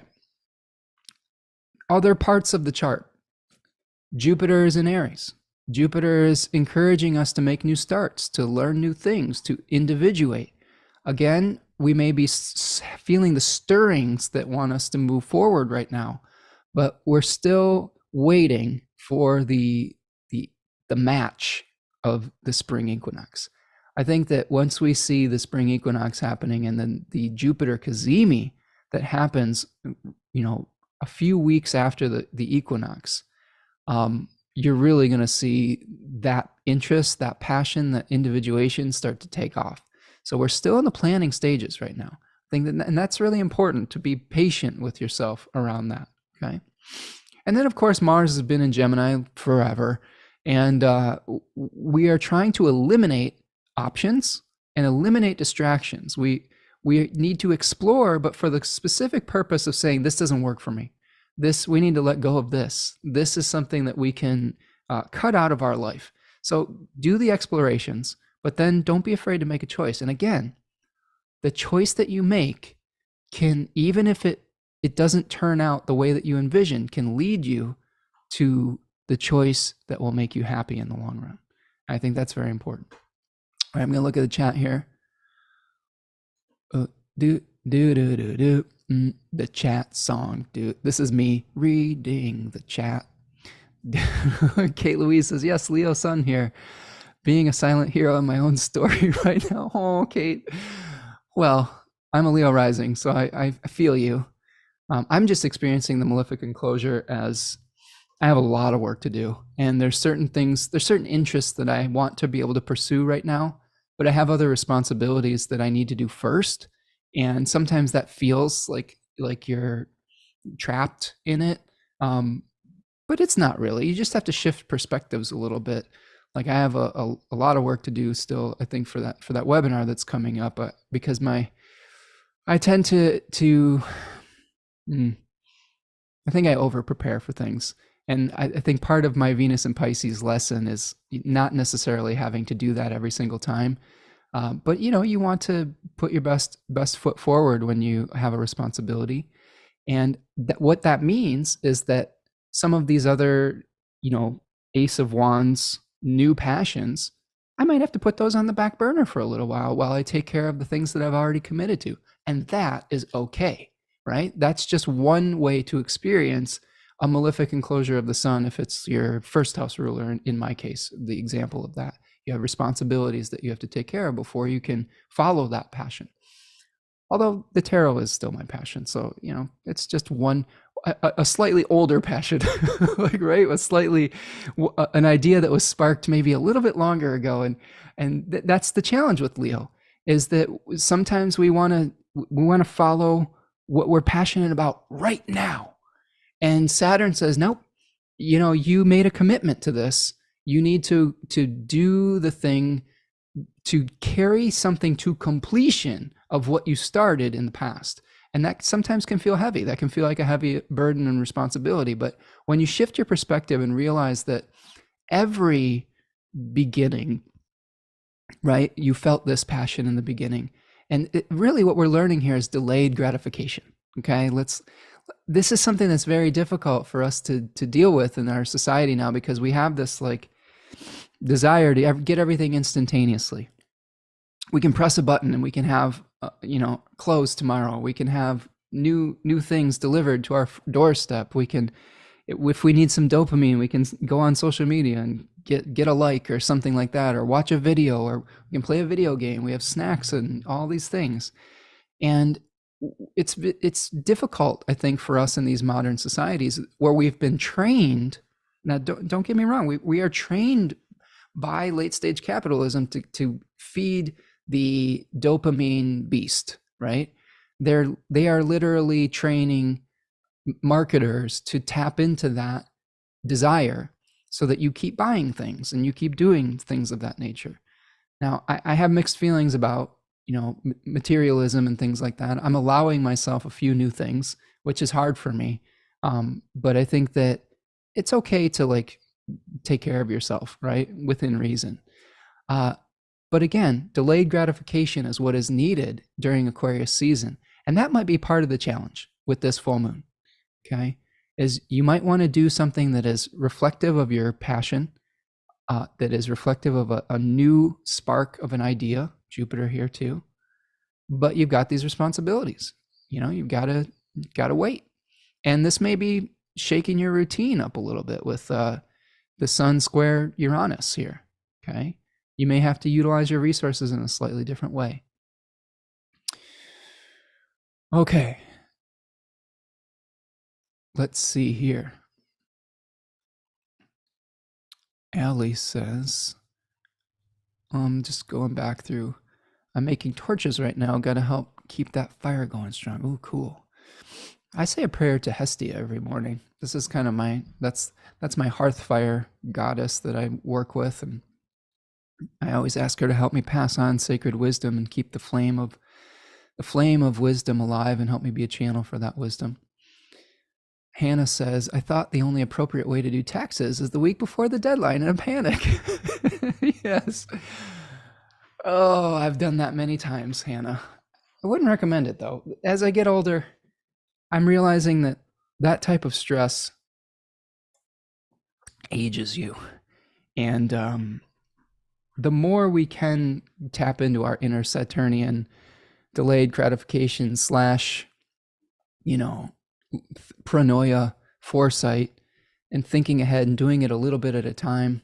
Other parts of the chart. Jupiter is in Aries. Jupiter is encouraging us to make new starts, to learn new things, to individuate. Again, we may be feeling the stirrings that want us to move forward right now, but we're still waiting for the match of the spring equinox. I think that once we see the spring equinox happening and then the Jupiter cazimi that happens, a few weeks after the equinox, you're really going to see that interest, that passion, that individuation start to take off. So we're still in the planning stages right now. I think that, and that's really important, to be patient with yourself around that. Okay. And then of course, Mars has been in Gemini forever. And we are trying to eliminate options and eliminate distractions. We need to explore, but for the specific purpose of saying, this doesn't work for me. We need to let go of this. This is something that we can cut out of our life. So do the explorations, but then don't be afraid to make a choice. And again, the choice that you make can, even if it doesn't turn out the way that you envision, can lead you to the choice that will make you happy in the long run. I think that's very important. All right, I'm going to look at the chat here. The chat song, dude. This is me reading the chat. Kate Louise says, yes, Leo sun here. Being a silent hero in my own story right now. Oh, Kate. Well, I'm a Leo rising, so I feel you. I'm just experiencing the malefic enclosure as I have a lot of work to do, and there's certain interests that I want to be able to pursue right now, but I have other responsibilities that I need to do first. And sometimes that feels like you're trapped in it. But it's not really. You just have to shift perspectives a little bit. Like I have a lot of work to do still, I think, for that webinar that's coming up, because I tend to I think I over prepare for things. And I think part of my Venus and Pisces lesson is not necessarily having to do that every single time. But you want to put your best foot forward when you have a responsibility. And what that means is that some of these other, Ace of Wands, new passions, I might have to put those on the back burner for a little while I take care of the things that I've already committed to. And that is okay, right? That's just one way to experience a malefic enclosure of the sun if it's your first house ruler, in my case, the example of that. You have responsibilities that you have to take care of before you can follow that passion. Although the tarot is still my passion. So, it's just a slightly older passion, right? An idea that was sparked maybe a little bit longer ago. And that's the challenge with Leo, is that sometimes we want to follow what we're passionate about right now. And Saturn says, nope, you made a commitment to this. You need to do the thing, to carry something to completion of what you started in the past. And that sometimes can feel heavy. That can feel like a heavy burden and responsibility. But when you shift your perspective and realize that every beginning, right, you felt this passion in the beginning. And really what we're learning here is delayed gratification. Okay, this is something that's very difficult for us to deal with in our society now, because we have this like desire to get everything instantaneously. We can press a button and we can have clothes tomorrow. We can have new things delivered to our doorstep. We can, if we need some dopamine, we can go on social media and get a like or something like that, or watch a video, or we can play a video game. We have snacks and all these things. And it's difficult, I think, for us in these modern societies where we've been trained. Now, don't get me wrong. We are trained by late stage capitalism to feed the dopamine beast, right? They are literally training marketers to tap into that desire so that you keep buying things and you keep doing things of that nature. Now, I have mixed feelings about materialism and things like that. I'm allowing myself a few new things, which is hard for me. But I think that it's okay to like take care of yourself, right? Within reason. But again, delayed gratification is what is needed during Aquarius season. And that might be part of the challenge with this full moon, okay? Is you might want to do something that is reflective of your passion, that is reflective of a new spark of an idea, Jupiter here too. But you've got these responsibilities. You've got to wait. And this may be shaking your routine up a little bit with the Sun square Uranus here, okay? You may have to utilize your resources in a slightly different way. Okay. Let's see here. Allie says, just going back through, I'm making torches right now. Got to help keep that fire going strong. Ooh, cool. I say a prayer to Hestia every morning. This is kind of that's my hearth fire goddess that I work with, and I always ask her to help me pass on sacred wisdom and keep the flame of wisdom alive and help me be a channel for that wisdom. Hannah says, I thought the only appropriate way to do taxes is the week before the deadline in a panic. Yes. Oh, I've done that many times, Hannah. I wouldn't recommend it though. As I get older, I'm realizing that type of stress ages you. And the more we can tap into our inner Saturnian delayed gratification / paranoia, foresight, and thinking ahead and doing it a little bit at a time,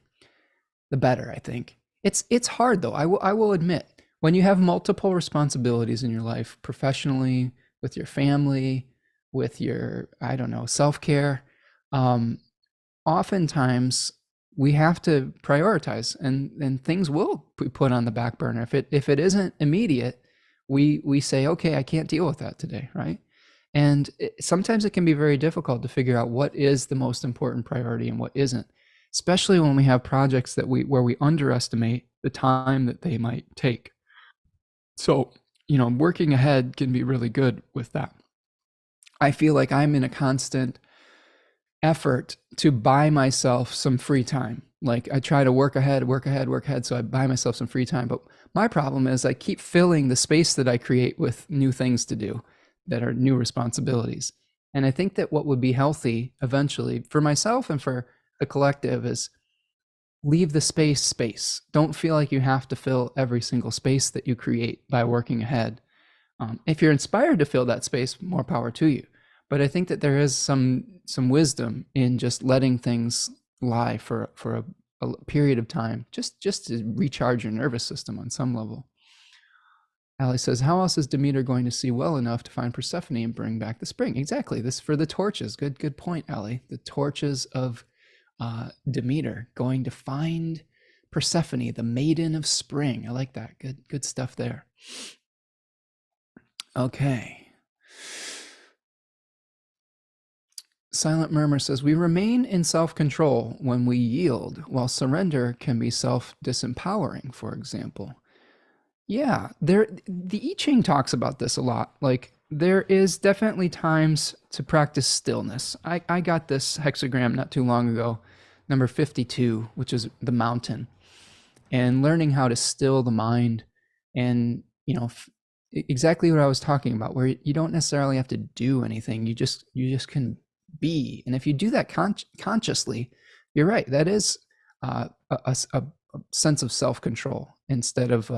the better, I think. It's hard though. I will admit, when you have multiple responsibilities in your life, professionally, with your family, with your, self-care, oftentimes we have to prioritize, and things will be put on the back burner. If it isn't immediate, we say, okay, I can't deal with that today, right? And sometimes it can be very difficult to figure out what is the most important priority and what isn't, especially when we have projects where we underestimate the time that they might take. So, working ahead can be really good with that. I feel like I'm in a constant effort to buy myself some free time. Like I try to work ahead, so I buy myself some free time. But my problem is I keep filling the space that I create with new things to do that are new responsibilities. And I think that what would be healthy eventually for myself and for the collective is leave the space. Don't feel like you have to fill every single space that you create by working ahead. If you're inspired to fill that space, more power to you. But I think that there is some wisdom in just letting things lie for a period of time, just to recharge your nervous system on some level. Allie says, how else is Demeter going to see well enough to find Persephone and bring back the spring? Exactly. This for the torches. Good point, Allie. The torches of Demeter going to find Persephone, the maiden of spring. I like that. Good stuff there. Okay. Silent Murmur says, we remain in self-control when we yield, while surrender can be self-disempowering, for example. Yeah, the I-Ching talks about this a lot. Like There is definitely times to practice stillness. I got this hexagram not too long ago, number 52, which is the mountain, and learning how to still the mind and, exactly what I was talking about, where you don't necessarily have to do anything. You just can be. And if you do that consciously, you're right. That is a sense of self-control instead of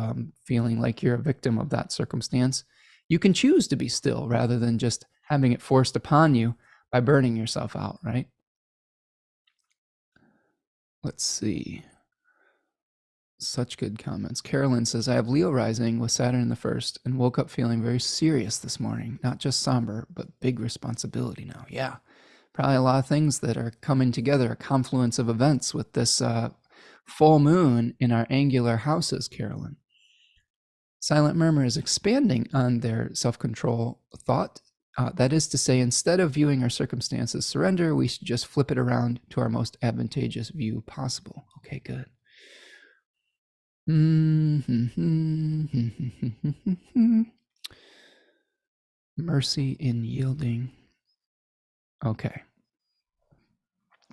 feeling like you're a victim of that circumstance. You can choose to be still rather than just having it forced upon you by burning yourself out, right? Let's see. Such good comments. Carolyn says, I have Leo rising with Saturn in the first and woke up feeling very serious this morning. Not just somber, but big responsibility now. Yeah, probably a lot of things that are coming together, a confluence of events with this full moon in our angular houses, Carolyn. Silent Murmur is expanding on their self-control thought. That is to say, instead of viewing our circumstances surrender, we should just flip it around to our most advantageous view possible. Okay, good. Mercy in yielding. Okay.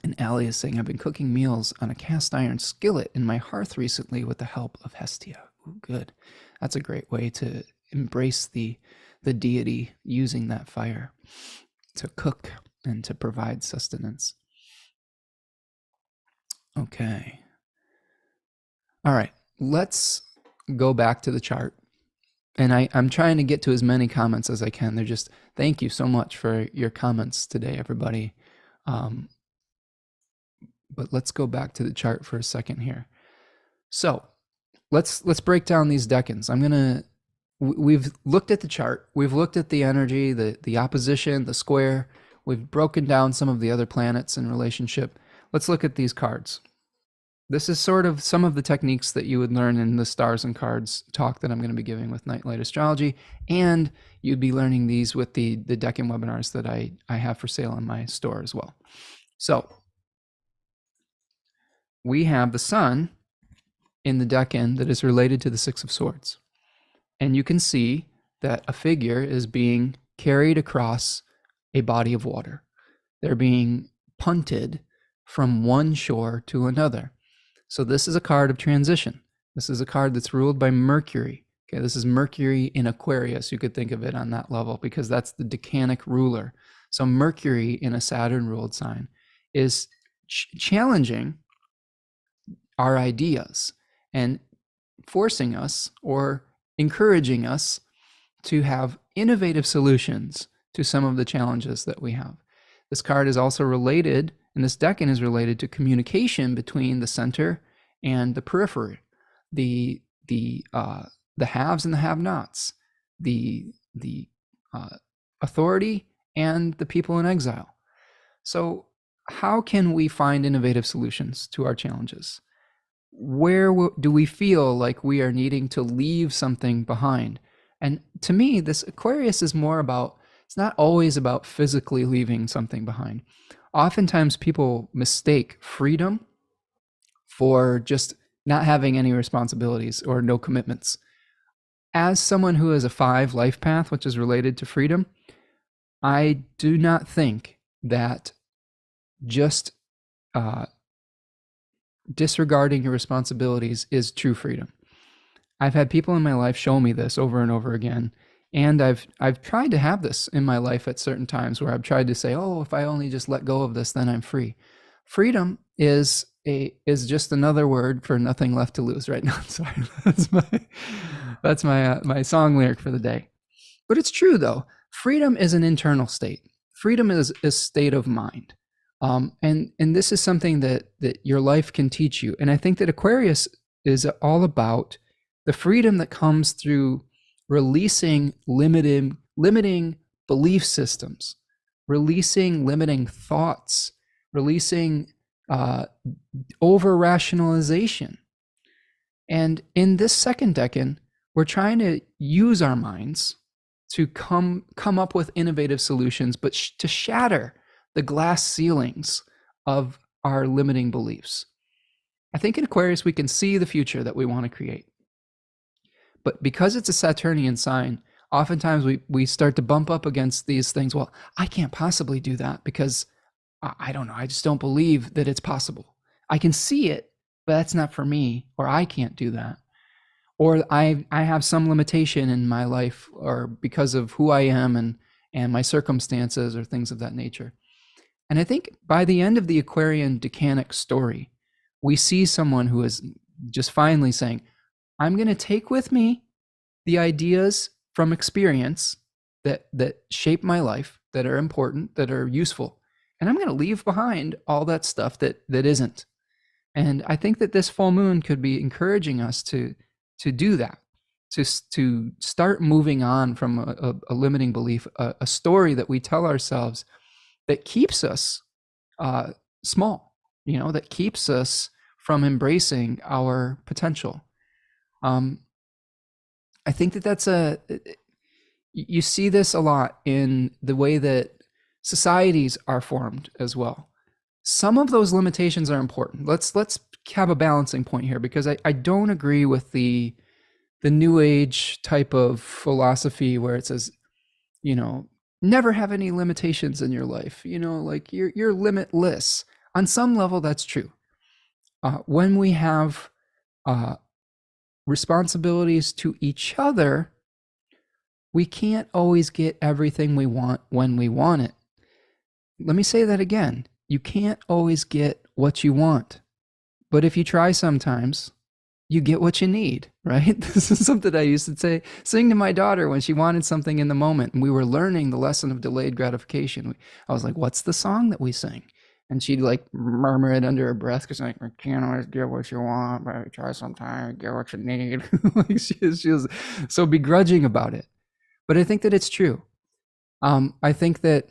And Allie is saying, I've been cooking meals on a cast iron skillet in my hearth recently with the help of Hestia. Ooh, good. That's a great way to embrace the deity using that fire to cook and to provide sustenance. Okay. All right. Let's go back to the chart. And I'm trying to get to as many comments as I can. They're just, thank you so much for your comments today, everybody. But let's go back to the chart for a second here. So let's break down these decans. We've looked at the chart. We've looked at the energy, the opposition, the square. We've broken down some of the other planets in relationship. Let's look at these cards. This is sort of some of the techniques that you would learn in the Stars and Cards talk that I'm going to be giving with Nightlight Astrology, and you'd be learning these with the Decan webinars that I have for sale in my store as well. So we have the Sun in the Decan that is related to the Six of Swords. And you can see that a figure is being carried across a body of water. They're being punted from one shore to another. So this is a card of transition. This is a card that's ruled by Mercury. Okay, this is Mercury in Aquarius. You could think of it on that level because that's the Decanic ruler. So Mercury in a Saturn-ruled sign is challenging our ideas and forcing us or encouraging us to have innovative solutions to some of the challenges that we have. This card is also related, and this decan is related to communication between the center and the periphery, the haves and the have-nots, the authority and the people in exile. So how can we find innovative solutions to our challenges? Where do we feel like we are needing to leave something behind? And to me, this Aquarius is more about, it's not always about physically leaving something behind. Oftentimes people mistake freedom for just not having any responsibilities or no commitments. As someone who has a 5 life path, which is related to freedom, I do not think that just disregarding your responsibilities is true freedom. I've had people in my life show me this over and over again, and I've tried to have this in my life at certain times where I've tried to say, oh, if I only just let go of this, then I'm free. Freedom is just another word for nothing left to lose right now. Sorry, that's my song lyric for the day. But it's true though. Freedom is an internal state. Freedom is a state of mind. And this is something that your life can teach you. And I think that Aquarius is all about the freedom that comes through releasing limiting belief systems, releasing limiting thoughts, releasing over-rationalization. And in this second decan, we're trying to use our minds to come up with innovative solutions, but to shatter the glass ceilings of our limiting beliefs. I think in Aquarius, we can see the future that we want to create. But because it's a Saturnian sign, oftentimes we start to bump up against these things. Well, I can't possibly do that because I don't know. I just don't believe that it's possible. I can see it, but that's not for me, or I can't do that. Or I have some limitation in my life, or because of who I am and my circumstances, or things of that nature. And I think by the end of the Aquarian Decanic story, we see someone who is just finally saying, I'm going to take with me the ideas from experience that shape my life, that are important, that are useful, and I'm going to leave behind all that stuff that isn't. And I think that this full moon could be encouraging us to do that, to start moving on from a limiting belief, a story that we tell ourselves that keeps us small, that keeps us from embracing our potential. I think that that's you see this a lot in the way that societies are formed as well. Some of those limitations are important. Let's have a balancing point here, because I don't agree with the new age type of philosophy where it says, never have any limitations in your life. Like you're limitless. On some level, that's true. When we have responsibilities to each other, we can't always get everything we want when we want it. Let me say that again. You can't always get what you want. But if you try sometimes, you get what you need, right? This is something I used to sing to my daughter when she wanted something in the moment. And we were learning the lesson of delayed gratification. I was like, what's the song that we sing? And she'd like murmur it under her breath, because like, I can't always get what you want, but try sometimes, get what you need. Like she was so begrudging about it. But I think that it's true. I think that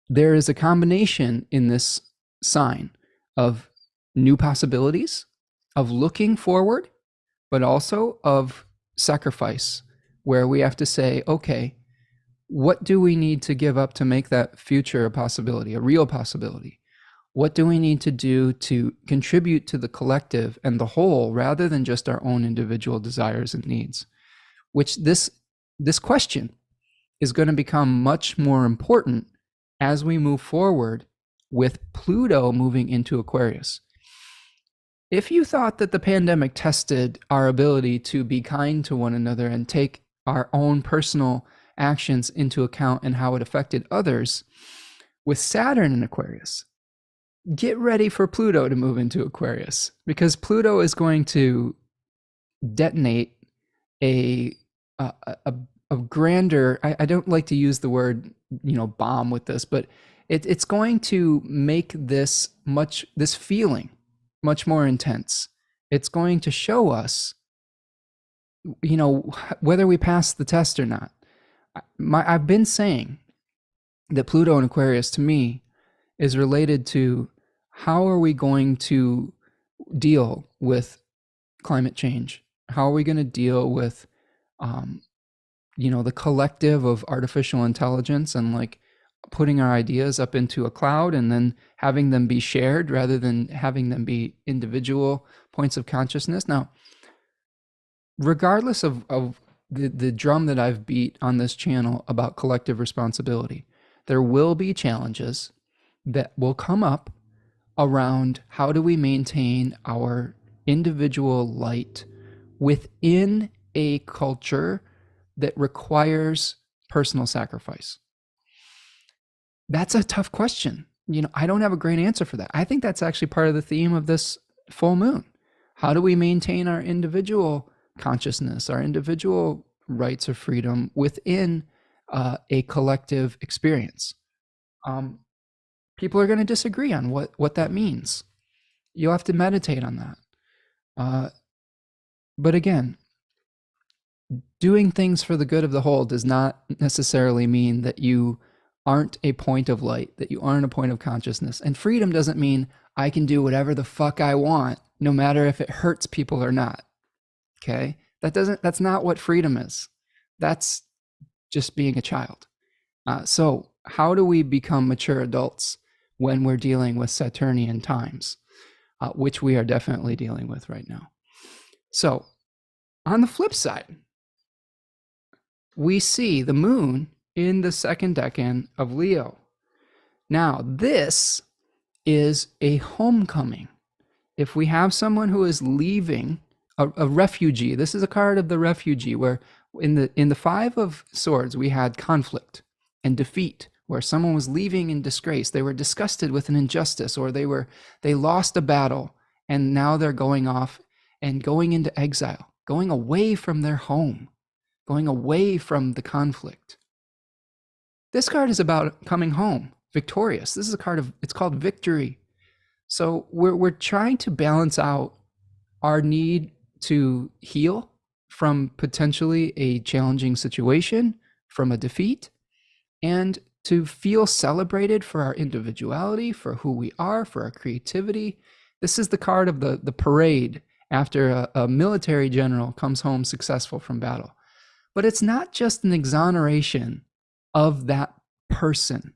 there is a combination in this sign of new possibilities, of looking forward, but also of sacrifice, where we have to say, okay, what do we need to give up to make that future a possibility, a real possibility? What do we need to do to contribute to the collective and the whole, rather than just our own individual desires and needs? Which this question is going to become much more important as we move forward with Pluto moving into Aquarius. If you thought that the pandemic tested our ability to be kind to one another and take our own personal actions into account and how it affected others, with Saturn in Aquarius, get ready for Pluto to move into Aquarius, because Pluto is going to detonate a grander, I don't like to use the word, bomb with this, but it's going to make this feeling much more intense. It's going to show us, whether we pass the test or not. I've been saying that Pluto in Aquarius, to me, is related to how are we going to deal with climate change? How are we going to deal with, the collective of artificial intelligence, and like putting our ideas up into a cloud and then having them be shared rather than having them be individual points of consciousness? Now, regardless of the drum that I've beat on this channel about collective responsibility, there will be challenges that will come up around how do we maintain our individual light within a culture that requires personal sacrifice. That's a tough question. I don't have a great answer for that. I think that's actually part of the theme of this full moon. How do we maintain our individual consciousness, our individual rights of freedom within a collective experience? People are going to disagree on what that means. You'll have to meditate on that. But again, doing things for the good of the whole does not necessarily mean that you aren't a point of light, that you aren't a point of consciousness. And freedom doesn't mean I can do whatever the fuck I want, no matter if it hurts people or not. Okay? That's not what freedom is. That's just being a child. So how do we become mature adults when we're dealing with Saturnian times, which we are definitely dealing with right now? So on the flip side, we see the moon in the second decan of Leo. Now, this is a homecoming. If we have someone who is leaving, a refugee, this is a card of the refugee, where in the Five of Swords we had conflict and defeat, where someone was leaving in disgrace. They were disgusted with an injustice, or they lost a battle, and now they're going off and going into exile, going away from their home, going away from the conflict. This card is about coming home victorious. This is a card of, it's called victory. So we're trying to balance out our need to heal from potentially a challenging situation, from a defeat, and to feel celebrated for our individuality, for who we are, for our creativity. This is the card of the parade after a military general comes home successful from battle. But it's not just an exoneration of that person.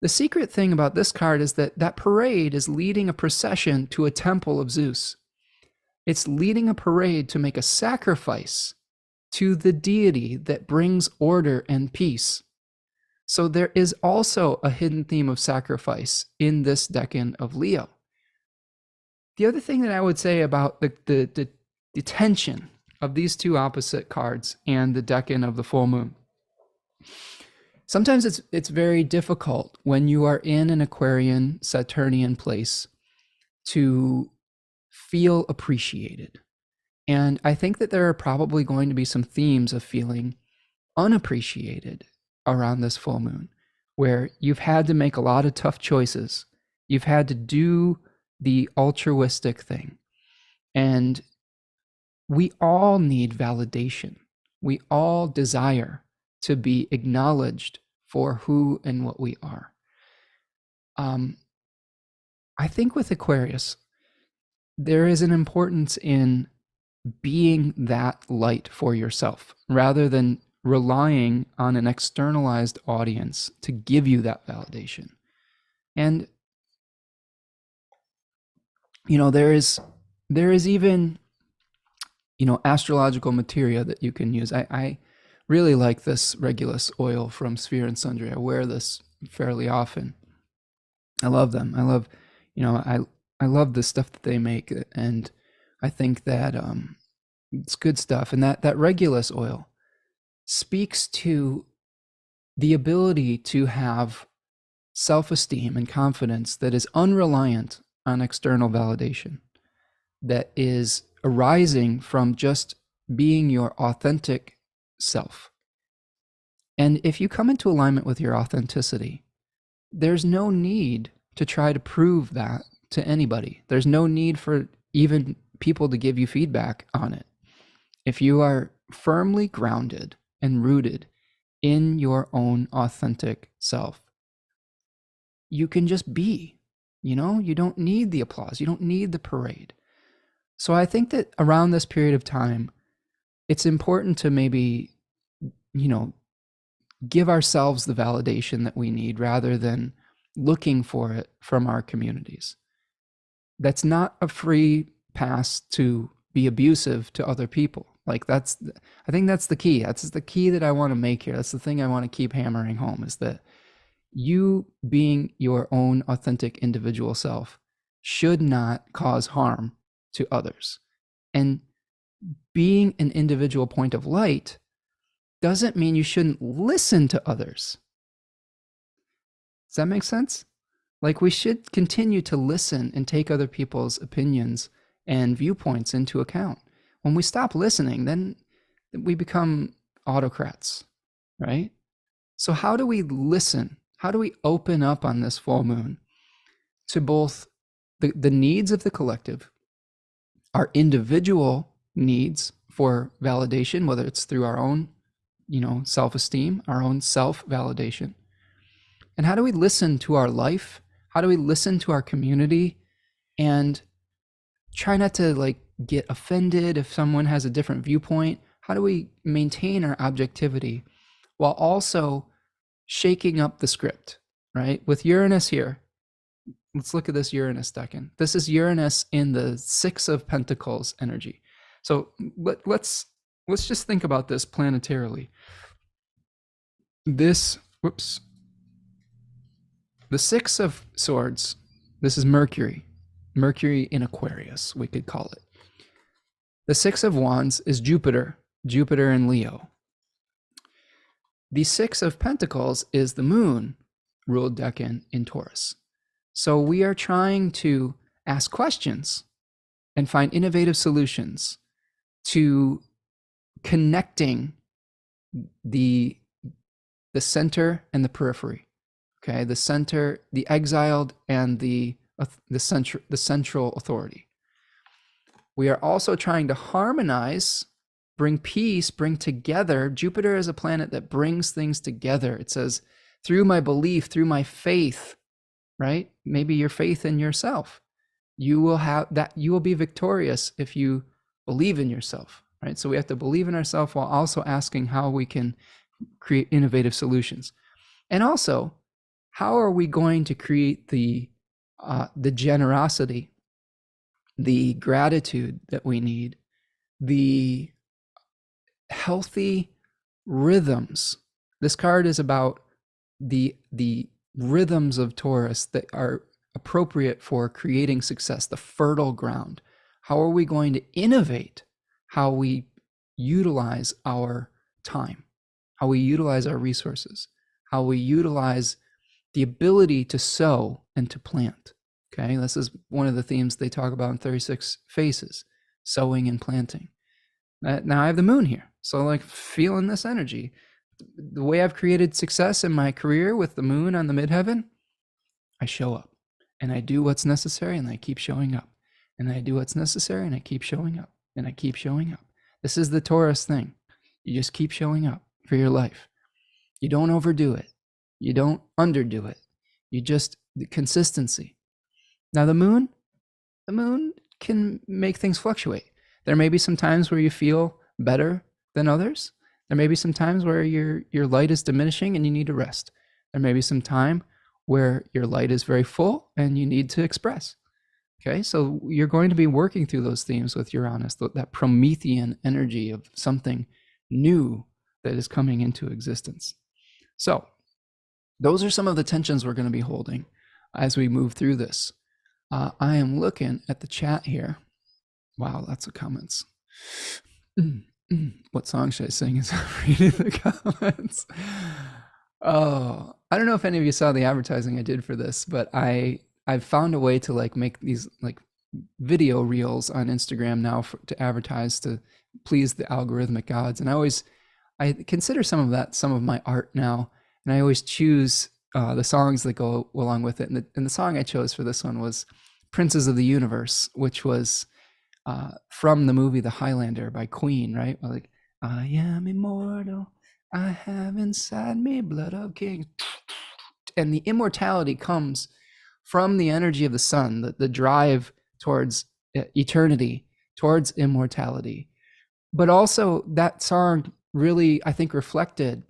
The secret thing about this card is that that parade is leading a procession to a temple of Zeus. It's leading a parade to make a sacrifice to the deity that brings order and peace. So there is also a hidden theme of sacrifice in this decan of Leo. The other thing that I would say about the tension of these two opposite cards and the decan of the full moon, sometimes it's very difficult when you are in an Aquarian, Saturnian place to feel appreciated. And I think that there are probably going to be some themes of feeling unappreciated around this full moon, where you've had to make a lot of tough choices. You've had to do the altruistic thing. And we all need validation. We all desire to be acknowledged for who and what we are. I think with Aquarius, there is an importance in being that light for yourself, rather than relying on an externalized audience to give you that validation. And, you know, there is even, you know, astrological materia that you can use. I really like this Regulus oil from Sphere and Sundry. I wear this fairly often. I love them. I love, you know, I love the stuff that they make, and I think that it's good stuff. And that Regulus oil speaks to the ability to have self-esteem and confidence that is unreliant on external validation, that is arising from just being your authentic self. And if you come into alignment with your authenticity, there's no need to try to prove that to anybody. There's no need for even people to give you feedback on it. If you are firmly grounded and rooted in your own authentic self, you can just be, you know, you don't need the applause. You don't need the parade. So I think that around this period of time, it's important to maybe, you know, give ourselves the validation that we need rather than looking for it from our communities. That's not a free pass to be abusive to other people. Like I think that's the key. That's the key that I want to make here. That's the thing I want to keep hammering home, is that you being your own authentic individual self should not cause harm to others. And being an individual point of light doesn't mean you shouldn't listen to others. Does that make sense? Like, we should continue to listen and take other people's opinions and viewpoints into account. When we stop listening, then we become autocrats, right? So how do we listen? How do we open up on this full moon to both the needs of the collective, our individual needs for validation, whether it's through our own, you know, self-esteem, our own self-validation, and how do we listen to our life? How do we listen to our community and try not to like get offended if someone has a different viewpoint? How do we maintain our objectivity while also shaking up the script, right? With Uranus here, let's look at this Uranus decan. This is Uranus in the Six of Pentacles energy. So let's let's just think about this planetarily. This, whoops, the Six of Swords, this is Mercury. Mercury in Aquarius, we could call it. The Six of Wands is Jupiter, Jupiter in Leo. The Six of Pentacles is the Moon, ruled Decan in Taurus. So we are trying to ask questions and find innovative solutions to connecting the center and the periphery. Okay, the center, the exiled, and the central authority. We are also trying to harmonize, bring peace, bring together. Jupiter is a planet that brings things together. It says, through my belief, through my faith, right? Maybe your faith in yourself. You will have that, you will be victorious if you believe in yourself, right? So we have to believe in ourselves while also asking how we can create innovative solutions. And also, how are we going to create the generosity, the gratitude that we need, the healthy rhythms? This card is about the rhythms of Taurus that are appropriate for creating success, the fertile ground. How are we going to innovate how we utilize our time, how we utilize our resources, how we utilize the ability to sow and to plant? Okay, this is one of the themes they talk about in 36 Faces, sowing and planting. Now I have the moon here, so like feeling this energy. The way I've created success in my career with the moon on the midheaven, I show up and I do what's necessary and I keep showing up. And I do what's necessary and I keep showing up and I keep showing up. This is the Taurus thing. You just keep showing up for your life. You don't overdo it. You don't underdo it. You just, the consistency. Now the moon can make things fluctuate. There may be some times where you feel better than others. There may be some times where your light is diminishing and you need to rest. There may be some time where your light is very full and you need to express. Okay, so you're going to be working through those themes with Uranus, that Promethean energy of something new that is coming into existence. So those are some of the tensions we're going to be holding as we move through this. I am looking at the chat here. Wow, lots of comments. What song should I sing as I'm reading the comments? Oh, I don't know if any of you saw the advertising I did for this, but I've found a way to like make these like video reels on Instagram now to advertise to please the algorithmic gods. And I consider some of my art now, and I always choose the songs that go along with it. And the song I chose for this one was Princes of the Universe, which was from the movie The Highlander by Queen, right? Like, I am immortal, I have inside me blood of kings. And the immortality comes from the energy of the sun, the drive towards eternity, towards immortality. But also that song really, I think, reflected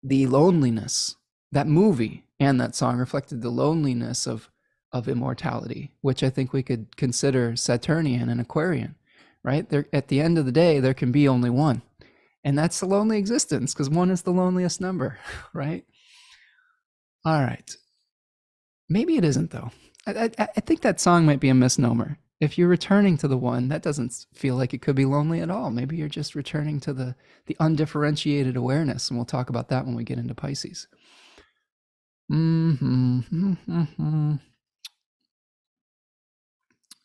the loneliness. That movie and that song reflected the loneliness of immortality, which I think we could consider Saturnian and Aquarian, right? There, at the end of the day, there can be only one. And that's the lonely existence, because one is the loneliest number, right? All right. Maybe it isn't, though. I think that song might be a misnomer. If you're returning to the one, that doesn't feel like it could be lonely at all. Maybe you're just returning to the undifferentiated awareness, and we'll talk about that when we get into Pisces.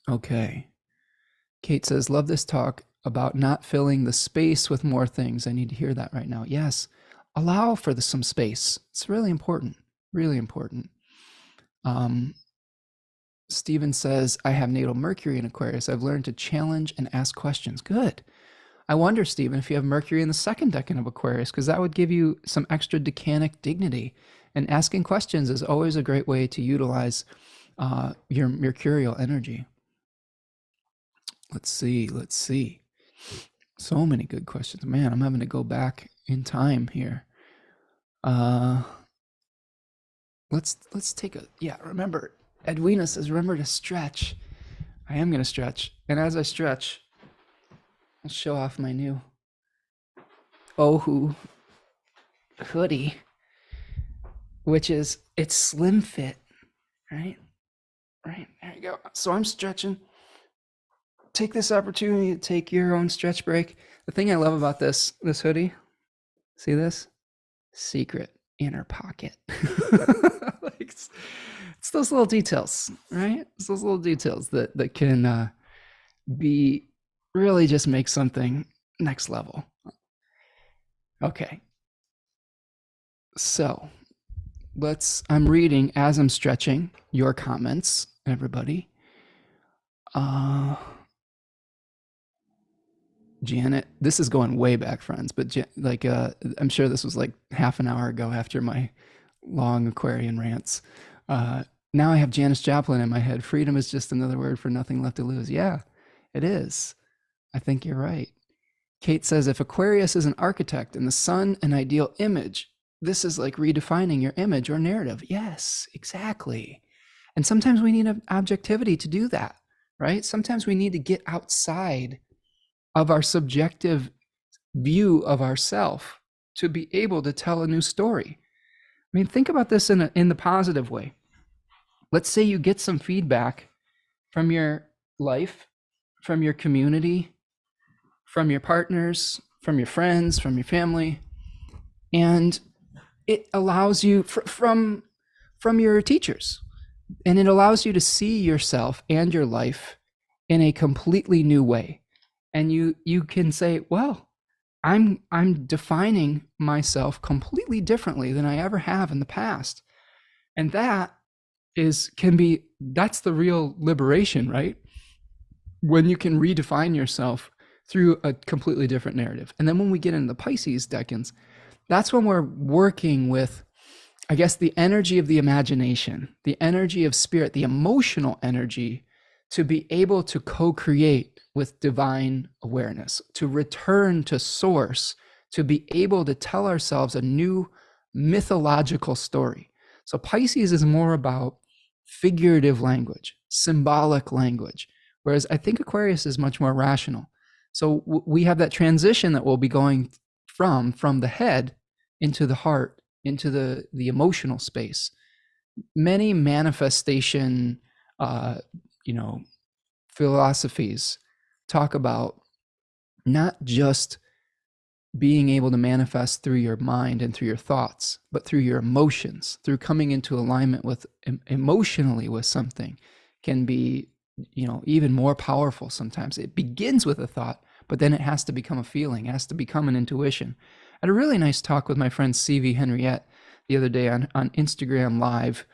Okay. Kate says, love this talk about not filling the space with more things. I need to hear that right now. Yes. Allow for some space. It's really important. Really important. Stephen says, I have natal Mercury in Aquarius. I've learned to challenge and ask questions. Good. I wonder, Stephen, if you have Mercury in the second decan of Aquarius, because that would give you some extra decanic dignity. And asking questions is always a great way to utilize your mercurial energy. Let's see. So many good questions. Man, I'm having to go back in time here. Let's take a, remember, Edwina says, remember to stretch. I am going to stretch. And as I stretch, I'll show off my new Ohu hoodie, which is, it's slim fit, right? Right, there you go. So I'm stretching. Take this opportunity to take your own stretch break. The thing I love about this hoodie, see this? Secret inner pocket. Like, it's those little details, right? It's those little details that can be really just make something next level. Okay. So I'm reading as I'm stretching your comments, everybody. Janet, this is going way back, friends, but I'm sure this was like half an hour ago after my long Aquarian rants. Now I have Janis Joplin in my head. Freedom is just another word for nothing left to lose. Yeah, it is. I think you're right. Kate says, if Aquarius is an architect and the sun an ideal image, this is like redefining your image or narrative. Yes, exactly. And sometimes we need objectivity to do that, right? Sometimes we need to get outside of our subjective view of ourself to be able to tell a new story. I mean, think about this in the positive way. Let's say you get some feedback from your life, from your community, from your partners, from your friends, from your family, and it allows you from your teachers, and it allows you to see yourself and your life in a completely new way. And you can say, well, I'm defining myself completely differently than I ever have in the past. And that's the real liberation, right? When you can redefine yourself through a completely different narrative. And then when we get into the Pisces decans, that's when we're working with, I guess, the energy of the imagination, the energy of spirit, the emotional energy to be able to co-create with divine awareness, to return to source, to be able to tell ourselves a new mythological story. So Pisces is more about figurative language, symbolic language, whereas I think Aquarius is much more rational. So we have that transition that we'll be going from the head into the heart, into the emotional space. Many manifestation, philosophies talk about not just being able to manifest through your mind and through your thoughts, but through your emotions, through coming into alignment with emotionally with something can be, even more powerful sometimes. It begins with a thought, but then it has to become a feeling, it has to become an intuition. I had a really nice talk with my friend CV Henriette the other day on Instagram Live,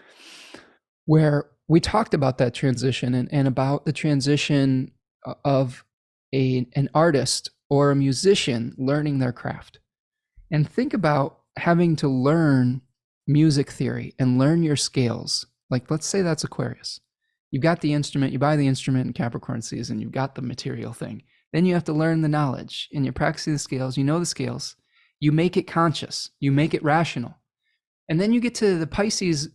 where we talked about that transition and about the transition of an artist or a musician learning their craft. And think about having to learn music theory and learn your scales. Like, let's say that's Aquarius. You've got the instrument, you buy the instrument in Capricorn season, you've got the material thing. Then you have to learn the knowledge, and you're practicing the scales, you know the scales, you make it conscious, you make it rational. And then you get to the Pisces,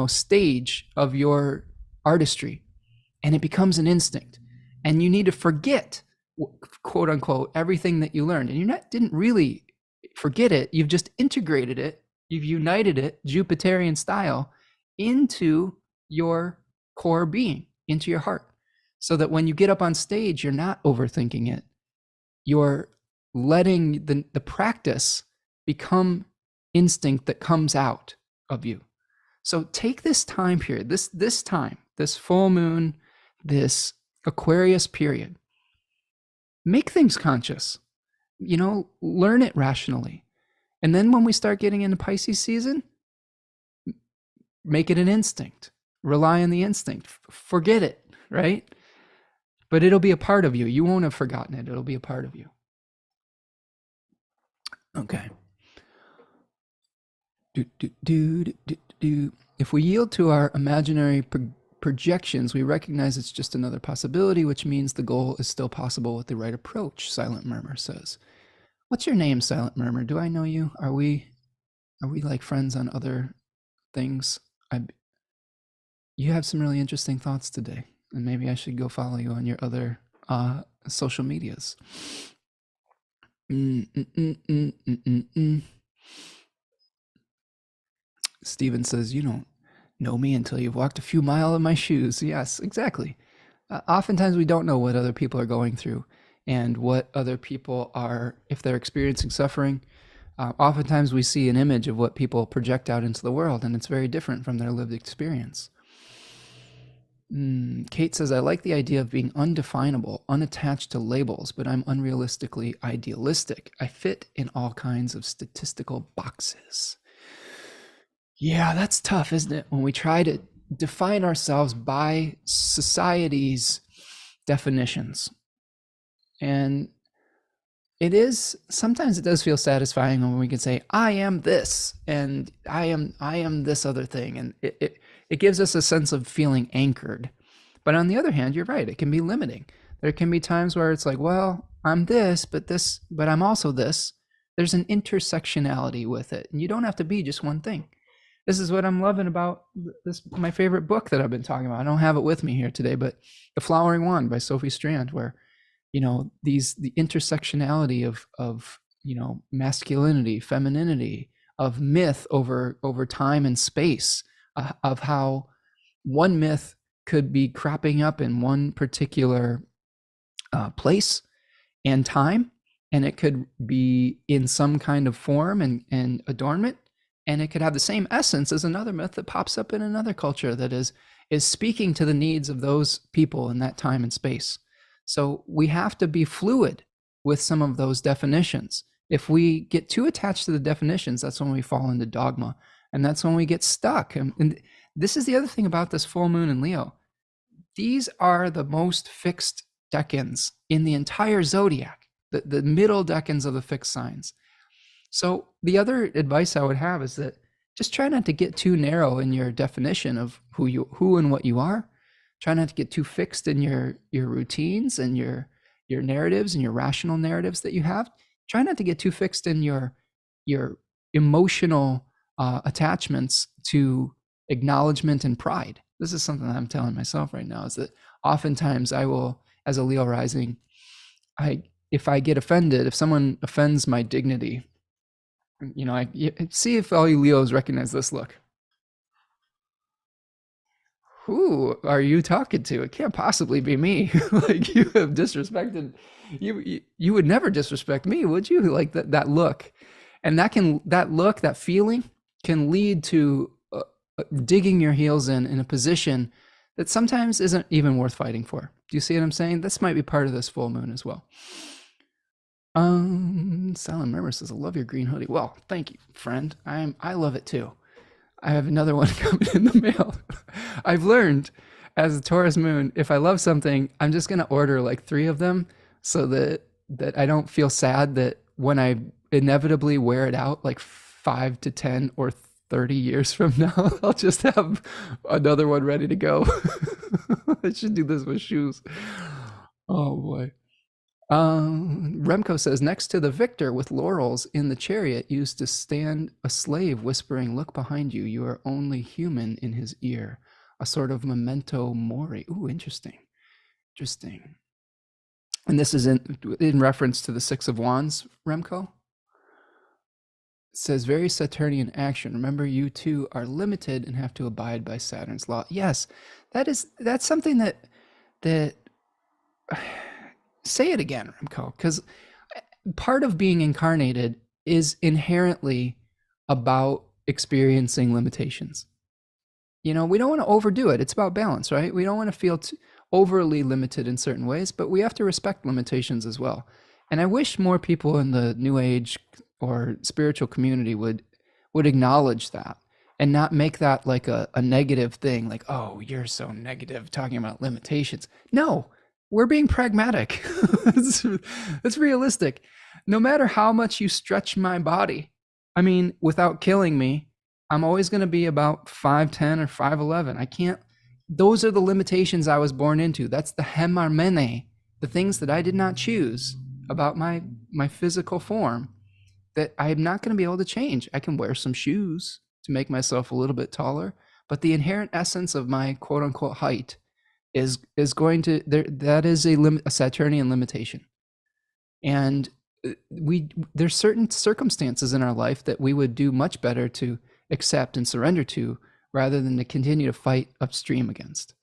stage of your artistry, and it becomes an instinct. And you need to forget, quote unquote, everything that you learned. And didn't really forget it. You've just integrated it. You've united it, Jupiterian style, into your core being, into your heart. So that when you get up on stage, you're not overthinking it. You're letting the practice become instinct that comes out of you. So take this time period, this time, this full moon, this Aquarius period. Make things conscious, learn it rationally. And then when we start getting into Pisces season, make it an instinct. Rely on the instinct. Forget it, right? But it'll be a part of you. You won't have forgotten it. It'll be a part of you. Okay. If we yield to our imaginary projections, we recognize it's just another possibility, which means the goal is still possible with the right approach, Silent Murmur says. What's your name, Silent Murmur? Do I know you? Are we like friends on other things? You have some really interesting thoughts today, and maybe I should go follow you on your other social medias. Mm, mm, mm, mm, mm, mm, mm. Steven says, "You don't know me until you've walked a few miles in my shoes." Yes, exactly. Oftentimes, we don't know what other people are going through and what other people are, if they're experiencing suffering. Oftentimes, we see an image of what people project out into the world, and it's very different from their lived experience. Kate says, I like the idea of being undefinable, unattached to labels, but I'm unrealistically idealistic. I fit in all kinds of statistical boxes. Yeah, that's tough, isn't it? When we try to define ourselves by society's definitions. And it is, sometimes it does feel satisfying when we can say, I am this and I am this other thing. And it gives us a sense of feeling anchored. But on the other hand, you're right, it can be limiting. There can be times where it's like, well, I'm this, but I'm also this. There's an intersectionality with it. And you don't have to be just one thing. This is what I'm loving about this, my favorite book that I've been talking about. I don't have it with me here today, but The Flowering Wand by Sophie Strand, where the intersectionality of masculinity, femininity, of myth over time and space, of how one myth could be cropping up in one particular place and time, and it could be in some kind of form and adornment, and it could have the same essence as another myth that pops up in another culture that is speaking to the needs of those people in that time and space. So we have to be fluid with some of those definitions. If we get too attached to the definitions, that's when we fall into dogma, and that's when we get stuck. And this is the other thing about this full moon in Leo. These are the most fixed decans in the entire zodiac, the middle decans of the fixed signs. So the other advice I would have is that just try not to get too narrow in your definition of who and what you are. Try not to get too fixed in your routines and your narratives and your rational narratives that you have. Try not to get too fixed in your emotional attachments to acknowledgement and pride. This is something that I'm telling myself right now, is that oftentimes I will, as a Leo rising, if I get offended, if someone offends my dignity, I see if all you Leos recognize this look. Who are you talking to? It can't possibly be me. Like, you have disrespected, you would never disrespect me, would you? Like that look, and that feeling can lead to digging your heels in a position that sometimes isn't even worth fighting for. Do you see what I'm saying? This might be part of this full moon as well. Silent Murmur says, I love your green hoodie. Well, thank you, friend. I love it too. I have another one coming in the mail. I've learned as a Taurus moon, if I love something, I'm just going to order like 3 of them so that I don't feel sad that when I inevitably wear it out, like 5 to 10 or 30 years from now, I'll just have another one ready to go. I should do this with shoes. Oh boy. Remco says, next to the victor with laurels in the chariot used to stand a slave whispering, look behind you, you are only human, in his ear. A sort of memento mori. Ooh, interesting. Interesting. And this is in reference to the 6 of Wands, Remco. It says, very Saturnian action. Remember, you too are limited and have to abide by Saturn's law. Yes, that's something that say it again, Remco, because part of being incarnated is inherently about experiencing limitations. We don't want to overdo it. It's about balance, right? We don't want to feel overly limited in certain ways, but we have to respect limitations as well. And I wish more people in the New Age or spiritual community would acknowledge that and not make that like a negative thing, like, oh, you're so negative talking about limitations. No, we're being pragmatic. It's realistic. No matter how much you stretch my body, I mean, without killing me, I'm always going to be about 5'10" or 5'11". I can't, those are the limitations I was born into. That's the hemarmene, the things that I did not choose about my physical form that I'm not going to be able to change. I can wear some shoes to make myself a little bit taller, but the inherent essence of my quote unquote height is going to, that is a Saturnian limitation. And there's certain circumstances in our life that we would do much better to accept and surrender to rather than to continue to fight upstream against.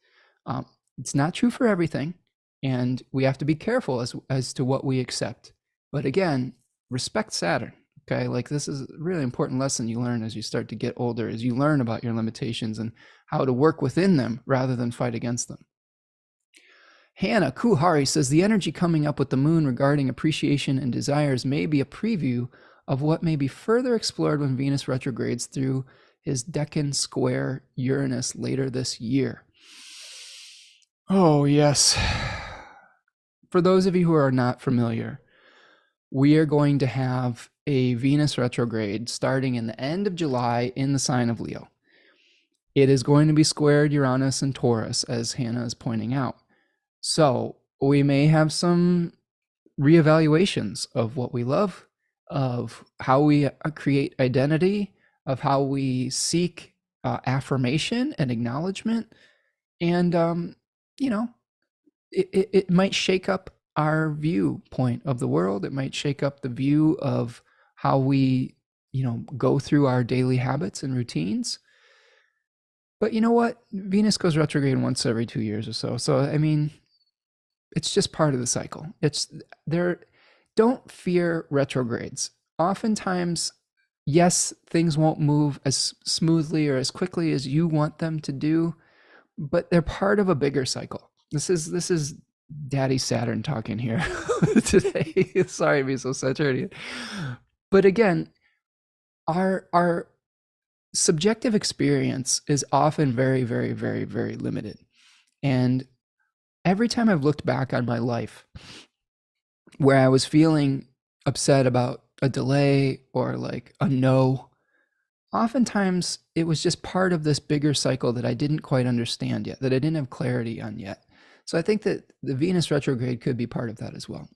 It's not true for everything, and we have to be careful as to what we accept. But again, respect Saturn. Okay, like this is a really important lesson you learn as you start to get older, as you learn about your limitations and how to work within them rather than fight against them. Hannah Kuhari says the energy coming up with the moon regarding appreciation and desires may be a preview of what may be further explored when Venus retrogrades through his Decan square Uranus later this year. Oh, yes. For those of you who are not familiar, we are going to have a Venus retrograde starting in the end of July in the sign of Leo. It is going to be squared Uranus and Taurus, as Hannah is pointing out. So we may have some reevaluations of what we love, of how we create identity, of how we seek affirmation and acknowledgement. And, it might shake up our viewpoint of the world. It might shake up the view of how we, go through our daily habits and routines. But you know what? Venus goes retrograde once every 2 years or so. So, I mean, it's just part of the cycle. Don't fear retrogrades. Oftentimes, yes, things won't move as smoothly or as quickly as you want them to do, but they're part of a bigger cycle. This is Daddy Saturn talking here today. Sorry to be so saturated. But again, our subjective experience is often very, very, very, very limited. And every time I've looked back on my life where I was feeling upset about a delay or like a no, oftentimes it was just part of this bigger cycle that I didn't quite understand yet, that I didn't have clarity on yet. So I think that the Venus retrograde could be part of that as well.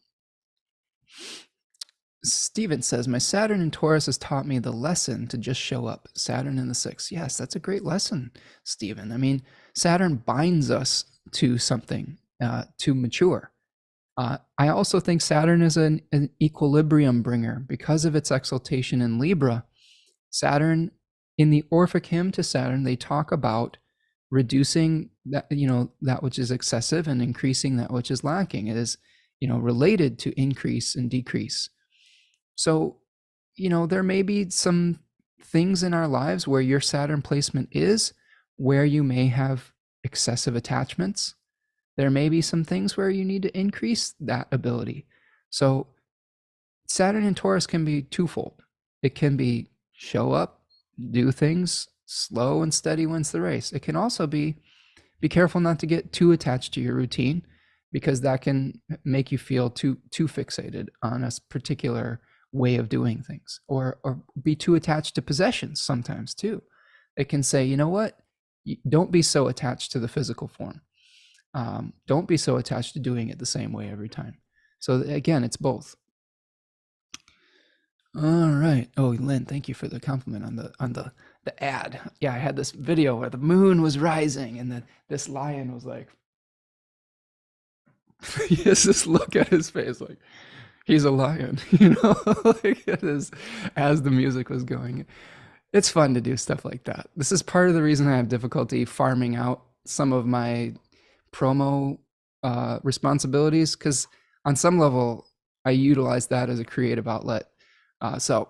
Steven says, my Saturn in Taurus has taught me the lesson to just show up. Saturn in the 6th. Yes, that's a great lesson, Steven. I mean, Saturn binds us to something, to mature. I also think Saturn is an equilibrium bringer because of its exaltation in Libra. Saturn, in the Orphic hymn to Saturn, they talk about reducing that, that which is excessive and increasing that which is lacking. It is, related to increase and decrease. So, there may be some things in our lives where your Saturn placement is, where you may have excessive attachments. There may be some things where you need to increase that ability. So Saturn in Taurus can be twofold. It can be show up, do things, slow and steady wins the race. It can also be careful not to get too attached to your routine, because that can make you feel too fixated on a particular way of doing things, or be too attached to possessions sometimes too. It can say, you know what? Don't be so attached to the physical form. Don't be so attached to doing it the same way every time. So again, it's both. All right. Oh, Lynn, thank you for the compliment on the ad. Yeah, I had this video where the moon was rising and this lion was like, he has this look at his face like he's a lion, like it is, as the music was going. It's fun to do stuff like that. This is part of the reason I have difficulty farming out some of my promo responsibilities, because on some level I utilize that as a creative outlet. So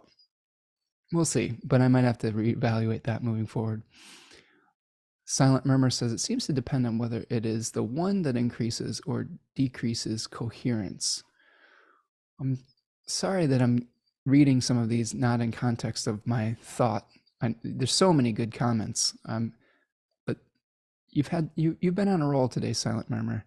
we'll see, but I might have to reevaluate that moving forward. Silent Murmur says it seems to depend on whether it is the one that increases or decreases coherence. I'm sorry that I'm reading some of these not in context of my thought. There's so many good comments, but you've been on a roll today, Silent Murmur.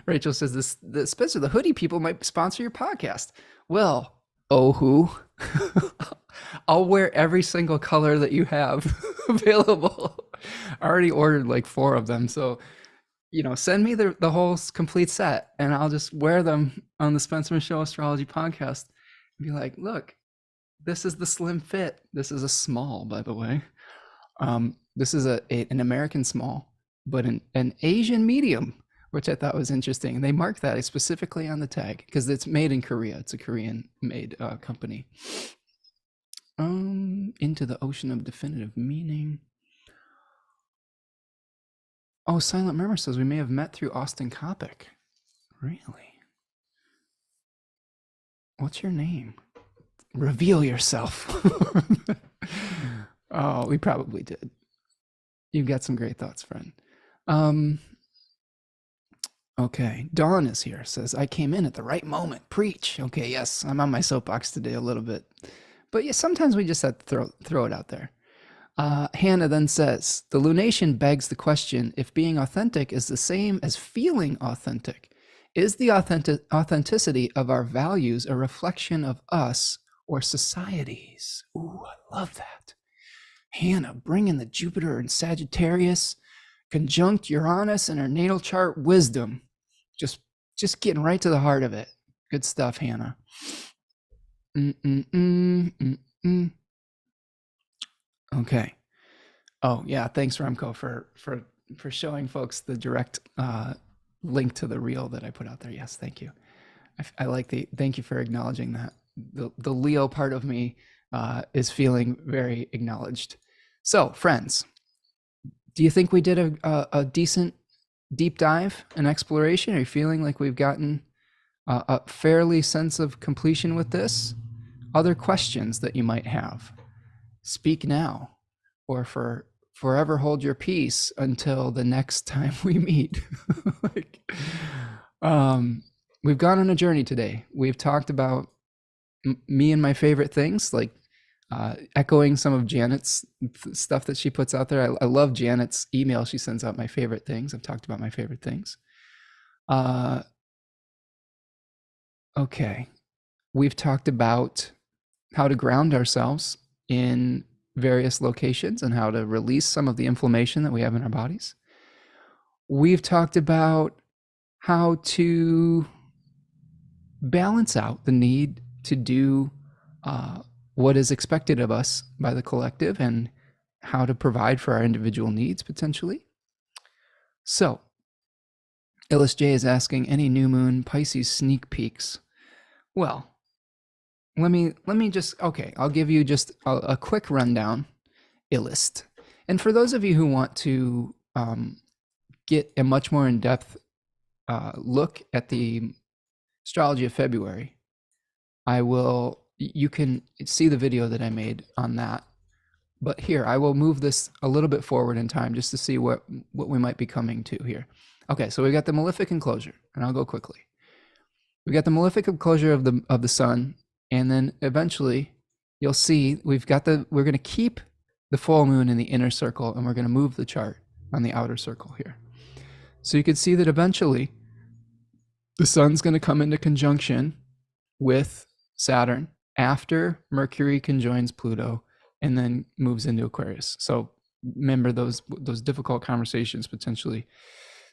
Rachel says the Spencer, the hoodie people might sponsor your podcast. Well, oh who? I'll wear every single color that you have available. I already ordered like 4 of them, so send me the whole complete set, and I'll just wear them on the Spencer Michaud Astrology podcast and be like, look, this is the slim fit. This is a small, by the way. This is an American small, but an Asian medium, which I thought was interesting. They mark that specifically on the tag because it's made in Korea. It's a Korean-made company. Into the ocean of definitive meaning. Oh, Silent Murmur says we may have met through Austin Coppock. Really? What's your name? Reveal yourself. Oh, we probably did. You've got some great thoughts, friend. Okay, Dawn is here. Says, I came in at the right moment. Preach. Okay, yes, I'm on my soapbox today a little bit. But yeah, sometimes we just have to throw it out there. Hannah then says, the lunation begs the question if being authentic is the same as feeling authentic. Is the authenticity of our values a reflection of us or societies? Ooh, I love that. Hannah, bringing the Jupiter and Sagittarius, conjunct Uranus and her natal chart wisdom. Just getting right to the heart of it. Good stuff, Hannah. Okay. Oh yeah, thanks Remco for showing folks the direct link to the reel that I put out there. Yes, thank you. I like thank you for acknowledging that. The Leo part of me is feeling very acknowledged. So, friends, do you think we did a decent deep dive and exploration? Are you feeling like we've gotten a fairly sense of completion with this? Other questions that you might have, speak now, or forever hold your peace until the next time we meet. We've gone on a journey today. We've talked about me and my favorite things, like echoing some of Janet's stuff that she puts out there. I love Janet's email. She sends out my favorite things. I've talked about my favorite things. Okay. We've talked about how to ground ourselves in various locations and how to release some of the inflammation that we have in our bodies. We've talked about how to balance out the need to do what is expected of us by the collective and how to provide for our individual needs potentially. So, Illis J is asking, any new moon Pisces sneak peeks? Well, let me just, okay, I'll give you just a quick rundown, Illist. And for those of you who want to get a much more in-depth look at the astrology of February, you can see the video that I made on that. But here, I will move this a little bit forward in time just to see what we might be coming to here. Okay, so we got the malefic enclosure, and I'll go quickly. We got the malefic enclosure of the sun, and then eventually you'll see we're going to keep the full moon in the inner circle, and we're going to move the chart on the outer circle here. So you can see that eventually the sun's going to come into conjunction with Saturn after Mercury conjoins Pluto and then moves into Aquarius. So remember those difficult conversations potentially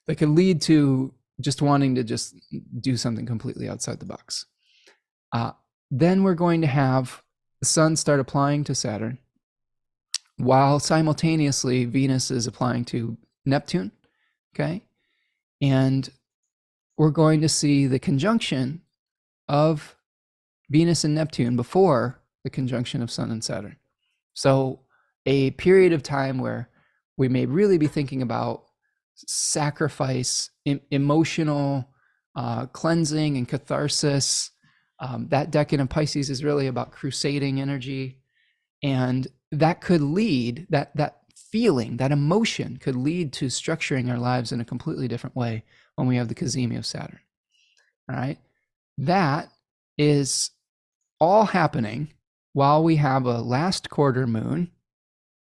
that could lead to just wanting to just do something completely outside the box. Then we're going to have the sun start applying to Saturn while simultaneously Venus is applying to Neptune, okay? And we're going to see the conjunction of Venus and Neptune before the conjunction of Sun and Saturn. So a period of time where we may really be thinking about sacrifice, emotional cleansing and catharsis. That decan of Pisces is really about crusading energy. And that could lead, that feeling, that emotion could lead to structuring our lives in a completely different way when we have the cazimi of Saturn. All right. That is all happening while we have a last quarter moon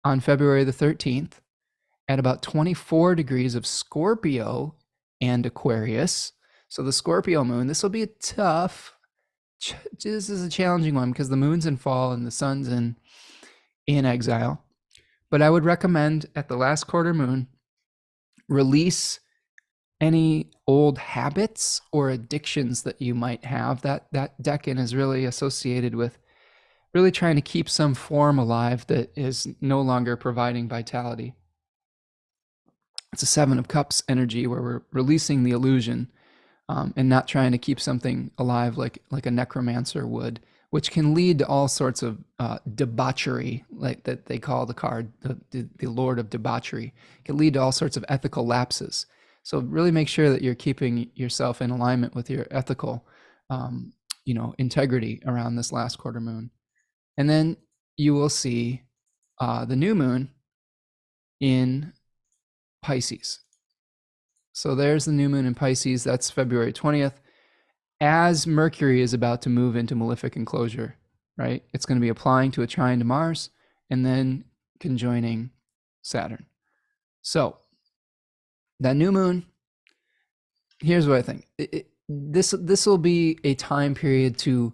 on February the 13th at about 24 degrees of Scorpio and Aquarius. So the Scorpio moon, this will be a tough, this is a challenging one because the moon's in fall and the sun's in exile. But I would recommend at the last quarter moon, release any old habits or addictions that you might have. That decan is really associated with really trying to keep some form alive that is no longer providing vitality. It's a Seven of Cups energy where we're releasing the illusion, and not trying to keep something alive like a necromancer would, which can lead to all sorts of debauchery, like that they call the card the Lord of Debauchery. It can lead to all sorts of ethical lapses. So really make sure that you're keeping yourself in alignment with your ethical, integrity around this last quarter moon. And then you will see the new moon in Pisces. So there's the new moon in Pisces. That's February 20th. As Mercury is about to move into malefic enclosure, right? It's going to be applying to a trine to Mars and then conjoining Saturn. So that new moon, here's what I think. This will be a time period to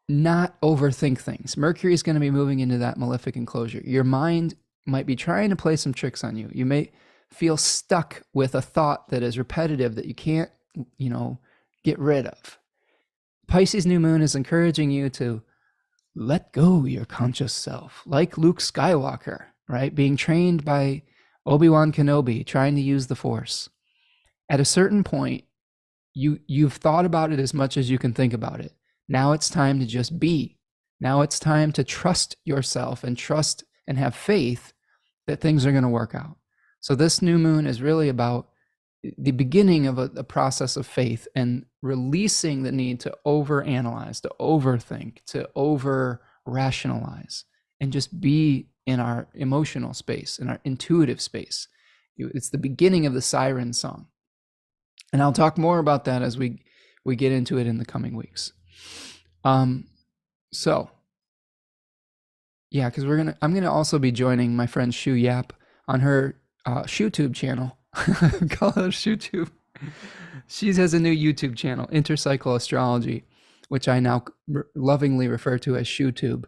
not overthink things. Mercury is going to be moving into that malefic enclosure. Your mind might be trying to play some tricks on you. You may feel stuck with a thought that is repetitive that you can't, get rid of. Pisces new moon is encouraging you to let go your conscious self, like Luke Skywalker, right? Being trained by Obi-Wan Kenobi, trying to use the Force. At a certain point, you've thought about it as much as you can think about it. Now it's time to just be. Now it's time to trust yourself and trust and have faith that things are going to work out. So this new moon is really about the beginning of a process of faith and releasing the need to overanalyze, to overthink, to over-rationalize, and just be in our emotional space, in our intuitive space. It's the beginning of the siren song. And I'll talk more about that as we get into it in the coming weeks. So yeah, because I'm gonna also be joining my friend Shu Yap on her ShuTube channel. Call her ShuTube. She has a new YouTube channel, Intercycle Astrology, which I now lovingly refer to as ShuTube.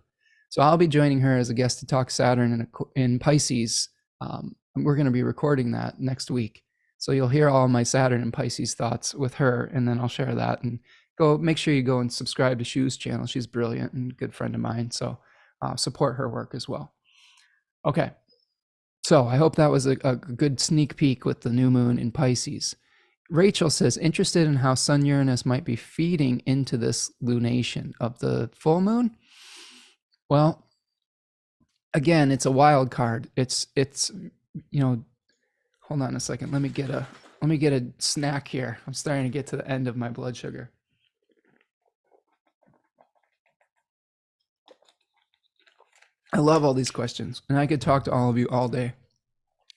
So I'll be joining her as a guest to talk Saturn in Pisces. We're going to be recording that next week. So you'll hear all my Saturn and Pisces thoughts with her, and then I'll share that. And make sure you go and subscribe to Shu's channel. She's brilliant and a good friend of mine. So support her work as well. Okay. So I hope that was a good sneak peek with the new moon in Pisces. Rachel says, interested in how Sun Uranus might be feeding into this lunation of the full moon? Well, again, it's a wild card. It's hold on a second. Let me get a snack here. I'm starting to get to the end of my blood sugar. I love all these questions, and I could talk to all of you all day.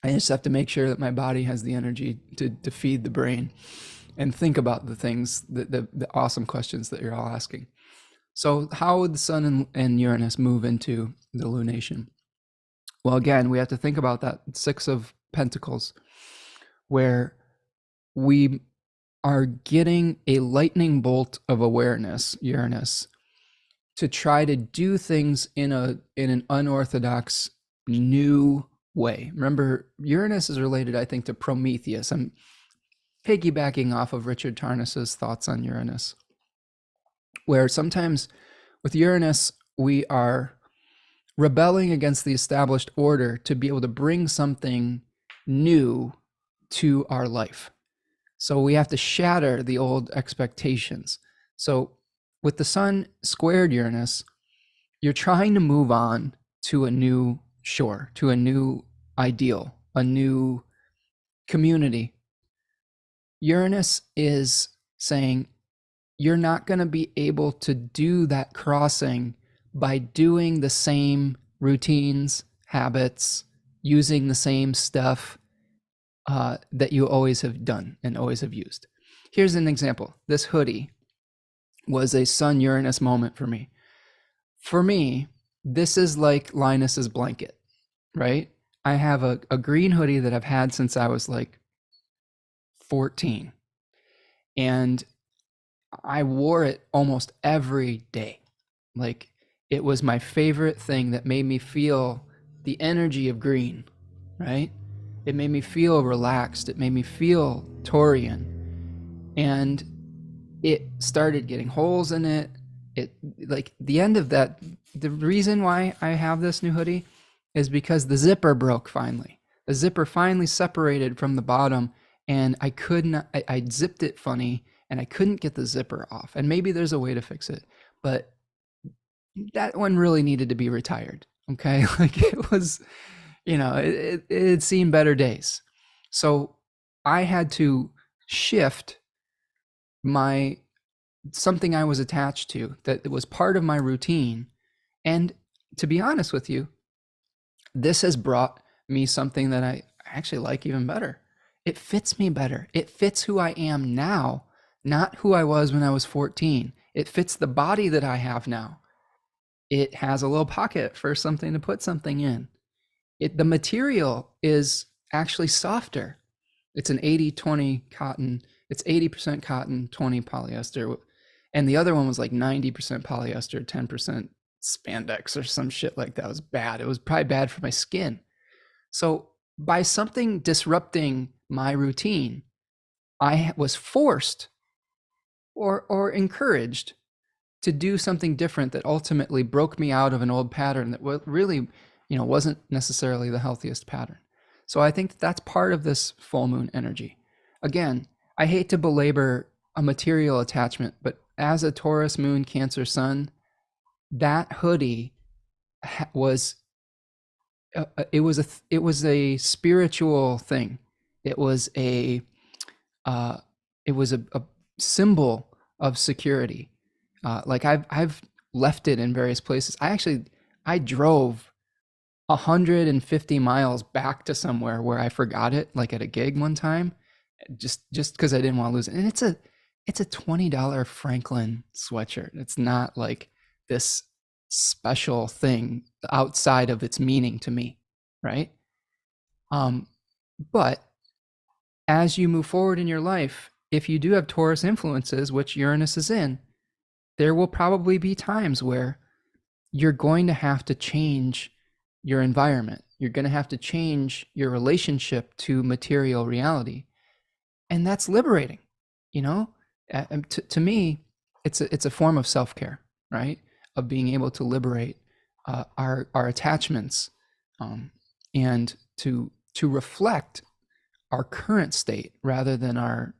I just have to make sure that my body has the energy to feed the brain and think about the things, the awesome questions that you're all asking. So how would the Sun and Uranus move into the lunation? Well, again, we have to think about that Six of Pentacles, where we are getting a lightning bolt of awareness, Uranus, to try to do things in an unorthodox, new way. Remember, Uranus is related, I think, to Prometheus. I'm piggybacking off of Richard Tarnas's thoughts on Uranus, where sometimes with Uranus, we are rebelling against the established order to be able to bring something new to our life. So we have to shatter the old expectations. So with the Sun squared Uranus, you're trying to move on to a new shore, to a new ideal, a new community. Uranus is saying you're not going to be able to do that crossing by doing the same routines, habits, using the same stuff that you always have done and always have used. Here's an example. This hoodie was a Sun Uranus moment for me. For me, this is like Linus's blanket, right? I have a green hoodie that I've had since I was like 14. And I wore it almost every day. Like, it was my favorite thing that made me feel the energy of green, right? It made me feel relaxed. It made me feel Taurian. And it started getting holes in it. Like, the end of that, the reason why I have this new hoodie is because the zipper broke finally. The zipper finally separated from the bottom, and I couldn't, I zipped it funny, and I couldn't get the zipper off. And maybe there's a way to fix it, but that one really needed to be retired. Okay. Like it was, it had seen better days. So I had to shift my something I was attached to that was part of my routine. And to be honest with you, this has brought me something that I actually like even better. It fits me better. It fits who I am now, not who I was when I was 14. It fits the body that I have now. It has a little pocket for something to put something in. The material is actually softer. It's an 80-20 cotton. It's 80% cotton, 20 polyester. And the other one was like 90% polyester, 10% spandex or some shit like that. It was bad. It was probably bad for my skin. So by something disrupting my routine, I was forced or encouraged to do something different that ultimately broke me out of an old pattern that really, wasn't necessarily the healthiest pattern. So I think that's part of this full moon energy. Again, I hate to belabor a material attachment, but as a Taurus moon, Cancer sun, that hoodie was it was a spiritual thing. It was a a symbol of security. Like I've left it in various places. I drove 150 miles back to somewhere where I forgot it, like at a gig one time, just because I didn't want to lose it. And it's a $20 Franklin sweatshirt. It's not like this special thing outside of its meaning to me, right? But as you move forward in your life, if you do have Taurus influences, which Uranus is in, there will probably be times where you're going to have to change your environment. You're going to have to change your relationship to material reality. And that's liberating, to me, it's a form of self-care, right? Of being able to liberate our attachments, and to reflect our current state rather than our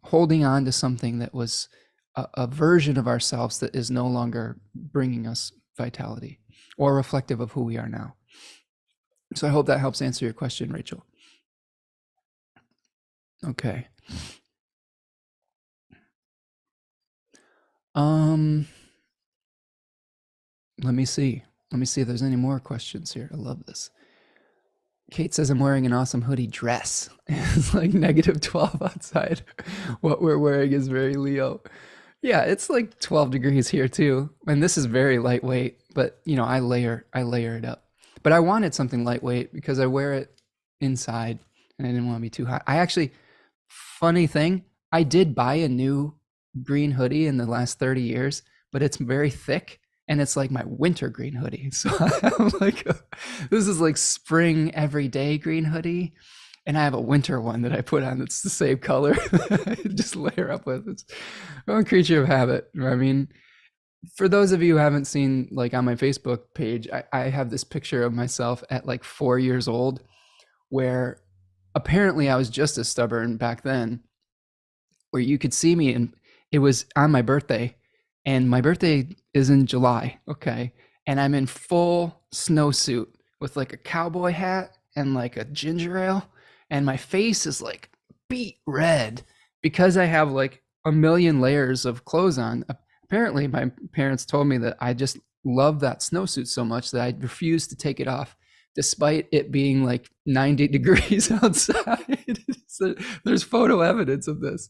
holding on to something that was a version of ourselves that is no longer bringing us vitality or reflective of who we are now. So I hope that helps answer your question, Rachel. Okay. Let me see if there's any more questions here. I love this. Kate says I'm wearing an awesome hoodie dress. It's like -12 outside. What we're wearing is very Leo. Yeah, it's like 12 degrees here too. And this is very lightweight, but I layer it up. But I wanted something lightweight because I wear it inside and I didn't want to be too hot. Funny thing, I did buy a new green hoodie in the last 30 years, but it's very thick and it's like my winter green hoodie. So I'm like, this is like spring everyday green hoodie. And I have a winter one that I put on that's the same color. I just layer up with. It's a creature of habit. I mean, for those of you who haven't seen, like on my Facebook page, I have this picture of myself at like 4 years old, where apparently I was just as stubborn back then, where you could see me, and it was on my birthday, and my birthday is in July, okay? And I'm in full snowsuit with like a cowboy hat and like a ginger ale, and my face is like beet red because I have like a million layers of clothes on. Apparently, my parents told me that I just love that snowsuit so much that I refused to take it off, despite it being like 90 degrees outside. So there's photo evidence of this.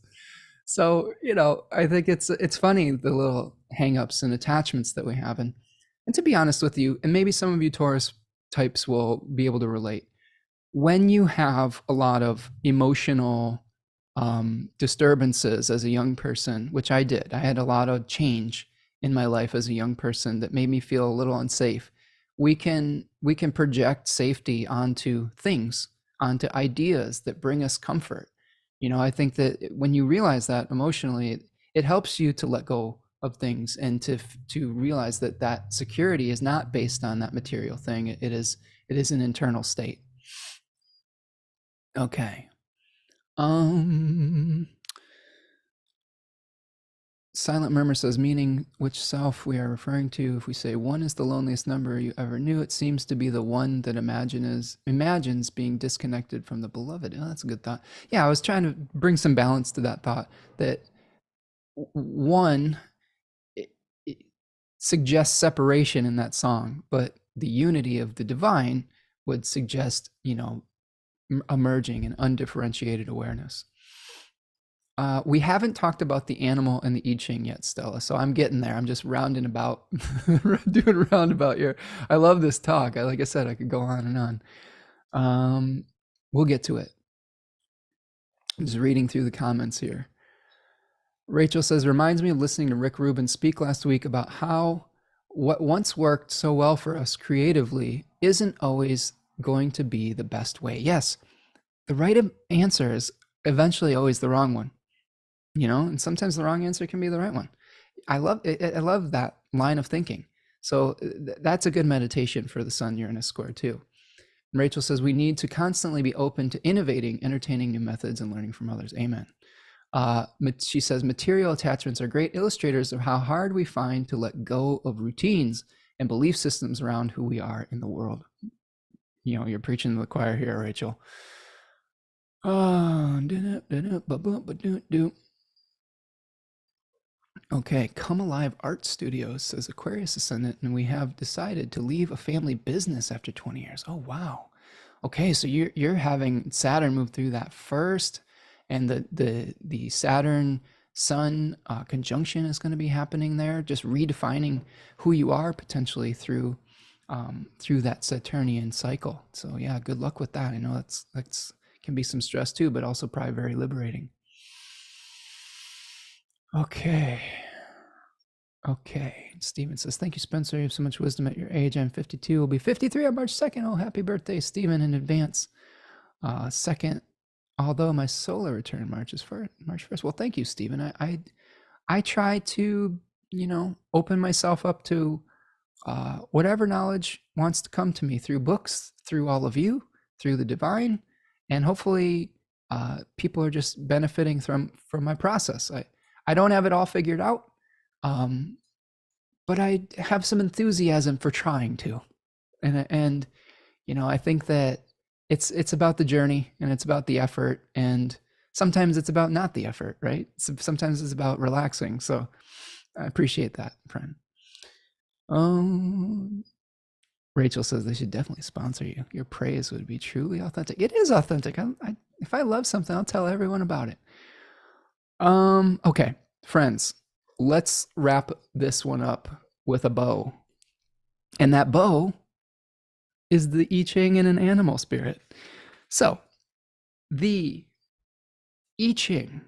So, I think it's funny, the little hangups and attachments that we have. And to be honest with you, and maybe some of you Taurus types will be able to relate, when you have a lot of emotional disturbances as a young person, which I did, I had a lot of change in my life as a young person that made me feel a little unsafe. We can project safety onto things, onto ideas that bring us comfort. I think that when you realize that emotionally, it helps you to let go of things and to realize that security is not based on that material thing. It It is an internal state. Okay. Silent Murmur says, meaning which self we are referring to. If we say one is the loneliest number you ever knew, it seems to be the one that imagines being disconnected from the beloved. Oh, that's a good thought. Yeah, I was trying to bring some balance to that thought, that one, it suggests separation in that song, but the unity of the divine would suggest, emerging and undifferentiated awareness. We haven't talked about the animal and the I-Ching yet, Stella, so I'm getting there. I'm just rounding about, doing a roundabout here. I love this talk. Like I said, I could go on and on. We'll get to it. I'm just reading through the comments here. Rachel says, reminds me of listening to Rick Rubin speak last week about how what once worked so well for us creatively isn't always going to be the best way. Yes, the right answer is eventually always the wrong one, and sometimes the wrong answer can be the right one. I love that line of thinking. So that's a good meditation for the Sun Uranus square too. And Rachel says, we need to constantly be open to innovating, entertaining new methods, and learning from others. Amen. She says, material attachments are great illustrators of how hard we find to let go of routines and belief systems around who we are in the world. You're preaching to the choir here, Rachel. Okay, Come Alive Art Studios says Aquarius Ascendant, and we have decided to leave a family business after 20 years. Oh, wow. Okay, so you're having Saturn move through that first, and the Saturn Sun conjunction is going to be happening there, just redefining who you are potentially through that Saturnian cycle. So yeah, good luck with that. I know that's can be some stress too, but also probably very liberating. Okay. Stephen says, thank you, Spencer. You have so much wisdom at your age. I'm 52. Will be 53 on March 2nd. Oh, happy birthday, Stephen, in advance. Second, although my solar return March 1st. Well, thank you, Stephen. I try to, open myself up to whatever knowledge wants to come to me through books, through all of you, through the divine, and hopefully people are just benefiting from my process. I don't have it all figured out, but I have some enthusiasm for trying to, and I think that it's about the journey, and it's about the effort, and sometimes it's about not the effort, right? Sometimes it's about relaxing. So I appreciate that, friend. Rachel says they should definitely sponsor you. Your praise would be truly authentic. It is authentic. If I love something, I'll tell everyone about it. Okay, friends, let's wrap this one up with a bow. And that bow is the I-Ching in an animal spirit. So the I-Ching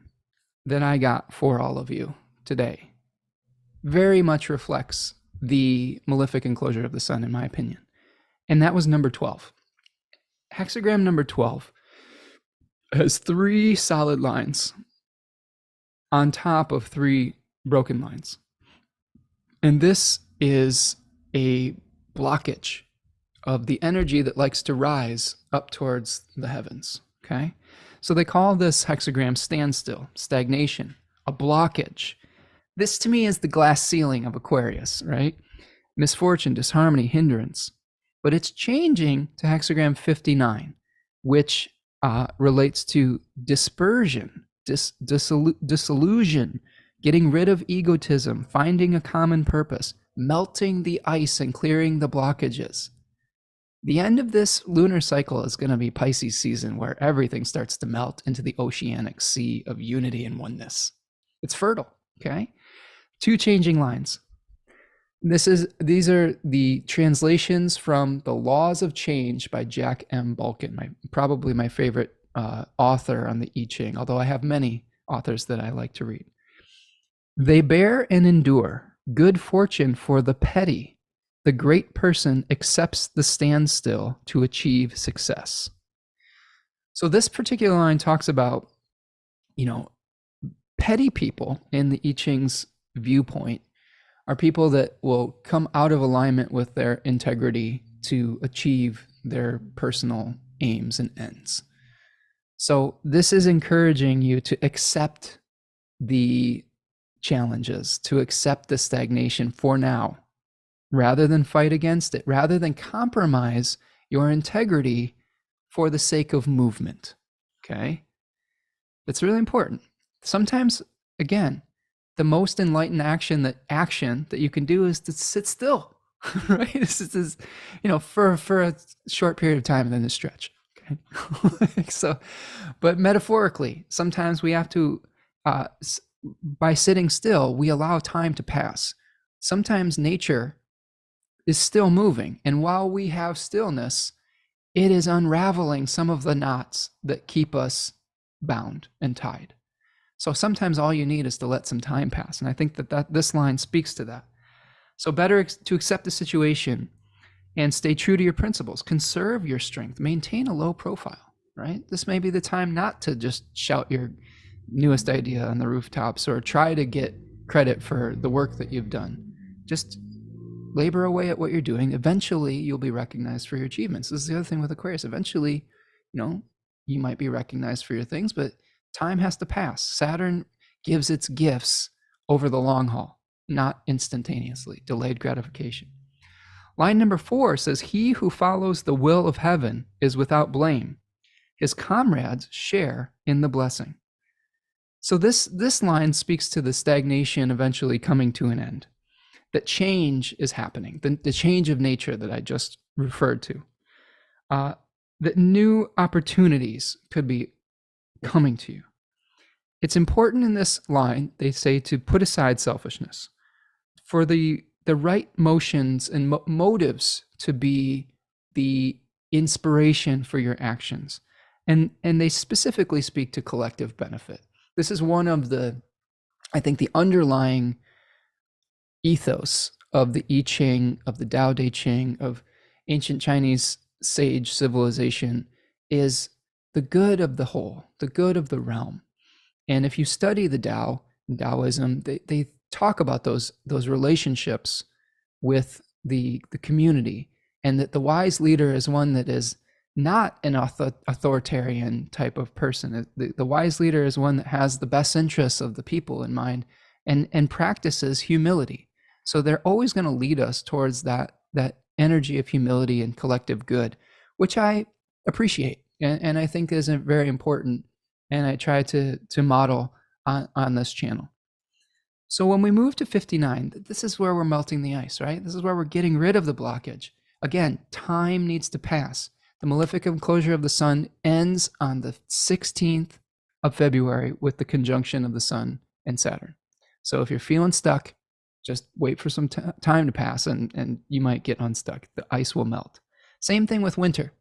that I got for all of you today very much reflects the malefic enclosure of the sun, in my opinion. And that was number 12. Hexagram number 12 has 3 solid lines on top of 3 broken lines. And this is a blockage of the energy that likes to rise up towards the heavens, okay? So they call this hexagram standstill, stagnation, a blockage. This to me is the glass ceiling of Aquarius, right? Misfortune, disharmony, hindrance. But it's changing to hexagram 59, which relates to dispersion, disillusion, getting rid of egotism, finding a common purpose, melting the ice and clearing the blockages. The end of this lunar cycle is going to be Pisces season, where everything starts to melt into the oceanic sea of unity and oneness. It's fertile, okay? 2 changing lines. These are the translations from The Laws of Change by Jack M. Balkin, probably my favorite author on the I-Ching, although I have many authors that I like to read. They bear and endure good fortune for the petty. The great person accepts the standstill to achieve success. So this particular line talks about, petty people in the I-Ching's viewpoint are people that will come out of alignment with their integrity to achieve their personal aims and ends. So this is encouraging you to accept the challenges, to accept the stagnation for now, rather than fight against it, rather than compromise your integrity for the sake of movement. Okay? That's really important. Sometimes, again, the most enlightened action that you can do is to sit still, right? This is, for a short period of time and then to stretch. Okay, so, but metaphorically, sometimes we have to, by sitting still, we allow time to pass. Sometimes nature is still moving, and while we have stillness, it is unraveling some of the knots that keep us bound and tied. So sometimes all you need is to let some time pass. And I think that this line speaks to that. So better to accept the situation and stay true to your principles. Conserve your strength. Maintain a low profile, right? This may be the time not to just shout your newest idea on the rooftops or try to get credit for the work that you've done. Just labor away at what you're doing. Eventually, you'll be recognized for your achievements. This is the other thing with Aquarius. Eventually, you might be recognized for your things, but time has to pass. Saturn gives its gifts over the long haul, not instantaneously. Delayed gratification. Line number 4 says, he who follows the will of heaven is without blame. His comrades share in the blessing. So this line speaks to the stagnation eventually coming to an end. That change is happening, the change of nature that I just referred to. That new opportunities could be coming to you. It's important in this line, they say, to put aside selfishness for the right motions and motives to be the inspiration for your actions. And they specifically speak to collective benefit. This is one of I think the underlying ethos of the I-Ching, of the Tao Te Ching, of ancient Chinese sage civilization is the good of the whole, the good of the realm. And if you study the Tao, Taoism, they talk about those relationships with the community, and that the wise leader is one that is not an authoritarian type of person. The wise leader is one that has the best interests of the people in mind and practices humility. So they're always going to lead us towards that energy of humility and collective good, which I appreciate and I think is very important, and I try to model on this channel. So when we move to 59, this is where we're melting the ice, right? This is where we're getting rid of the blockage. Again, time needs to pass. The malefic enclosure of the sun ends on the 16th of February with the conjunction of the sun and Saturn. So if you're feeling stuck, just wait for some time to pass and you might get unstuck. The ice will melt. Same thing with winter.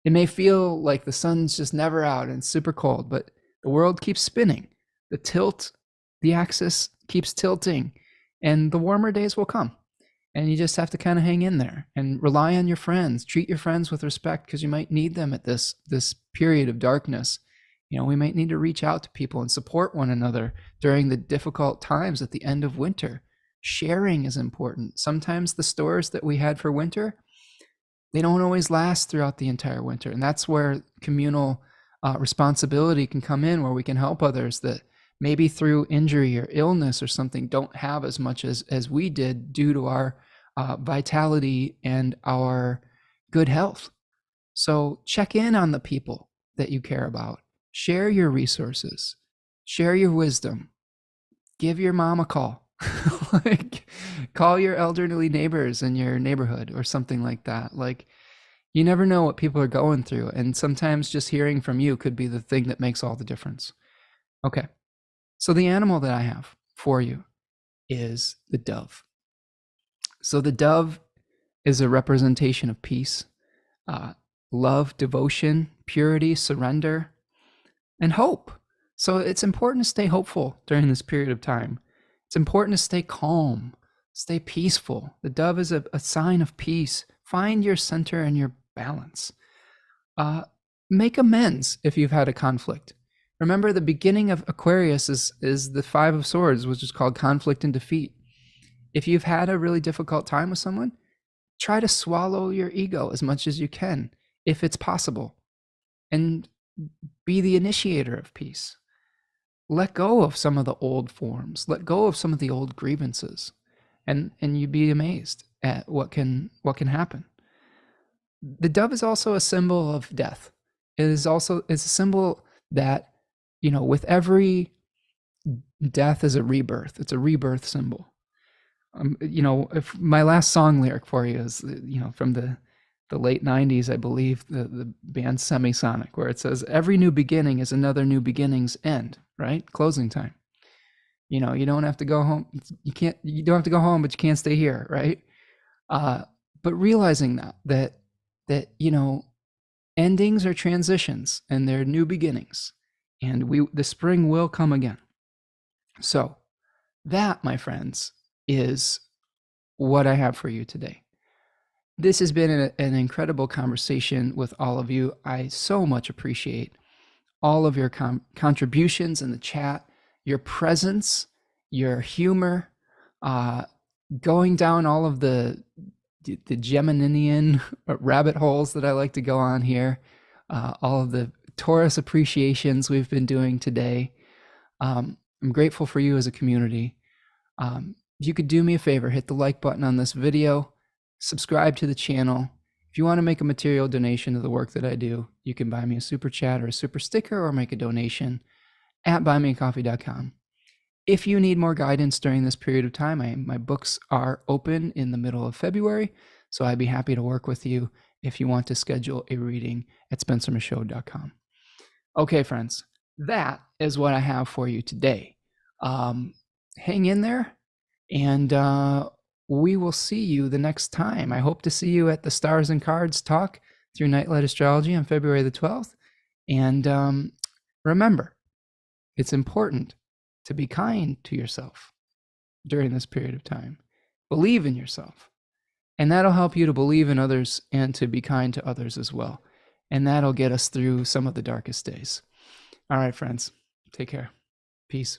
It may feel like the sun's just never out and it's super cold, but the world keeps spinning. The axis keeps tilting, and the warmer days will come. And you just have to kind of hang in there and rely on your friends. Treat your friends with respect, because you might need them at this period of darkness. We might need to reach out to people and support one another during the difficult times at the end of winter. Sharing is important. Sometimes the stores that we had for winter, they don't always last throughout the entire winter. And that's where communal responsibility can come in, where we can help others that maybe through injury or illness or something don't have as much as we did due to our vitality and our good health. So check in on the people that you care about. Share your resources. Share your wisdom. Give your mom a call. Call your elderly neighbors in your neighborhood or something like that. You never know what people are going through, and sometimes just hearing from you could be the thing that makes all the difference. Okay. So the animal that I have for you is the dove. So the dove is a representation of peace, love, devotion, purity, surrender, and hope. So it's important to stay hopeful during this period of time. It's important to stay calm, stay peaceful. The dove is a sign of peace. Find your center and your balance. Make amends if you've had a conflict. Remember, the beginning of Aquarius is the 5 of Swords, which is called conflict and defeat. If you've had a really difficult time with someone, try to swallow your ego as much as you can, if it's possible, and be the initiator of peace. Let go of some of the old forms, let go of some of the old grievances, and you'd be amazed at what can happen. The dove is also a symbol of death. It is also a symbol that, with every death is a rebirth. It's a rebirth symbol. If my last song lyric for you is, from the late 90s, I believe, the band Semisonic, where it says, every new beginning is another new beginning's end, right? Closing time. You don't have to go home. You don't have to go home, but you can't stay here, right? But realizing that endings are transitions and they're new beginnings, and the spring will come again. So that, my friends, is what I have for you today. This has been an incredible conversation with all of you. I so much appreciate all of your contributions in the chat, your presence, your humor, going down all of the Geminian rabbit holes that I like to go on here, all of the Taurus appreciations we've been doing today. I'm grateful for you as a community. If you could do me a favor, hit the like button on this video, subscribe to the channel. If you want to make a material donation to the work that I do, you can buy me a super chat or a super sticker, or make a donation at buymeacoffee.com. If you need more guidance during this period of time, my books are open in the middle of February, so I'd be happy to work with you if you want to schedule a reading at spencermichaud.com. Okay, friends, that is what I have for you today. Hang in there, and we will see you the next time. I hope to see you at the Stars and Cards talk through Nightlight Astrology on February the 12th. And remember, it's important to be kind to yourself during this period of time. Believe in yourself, and that'll help you to believe in others and to be kind to others as well. And that'll get us through some of the darkest days. All right, friends, take care. Peace.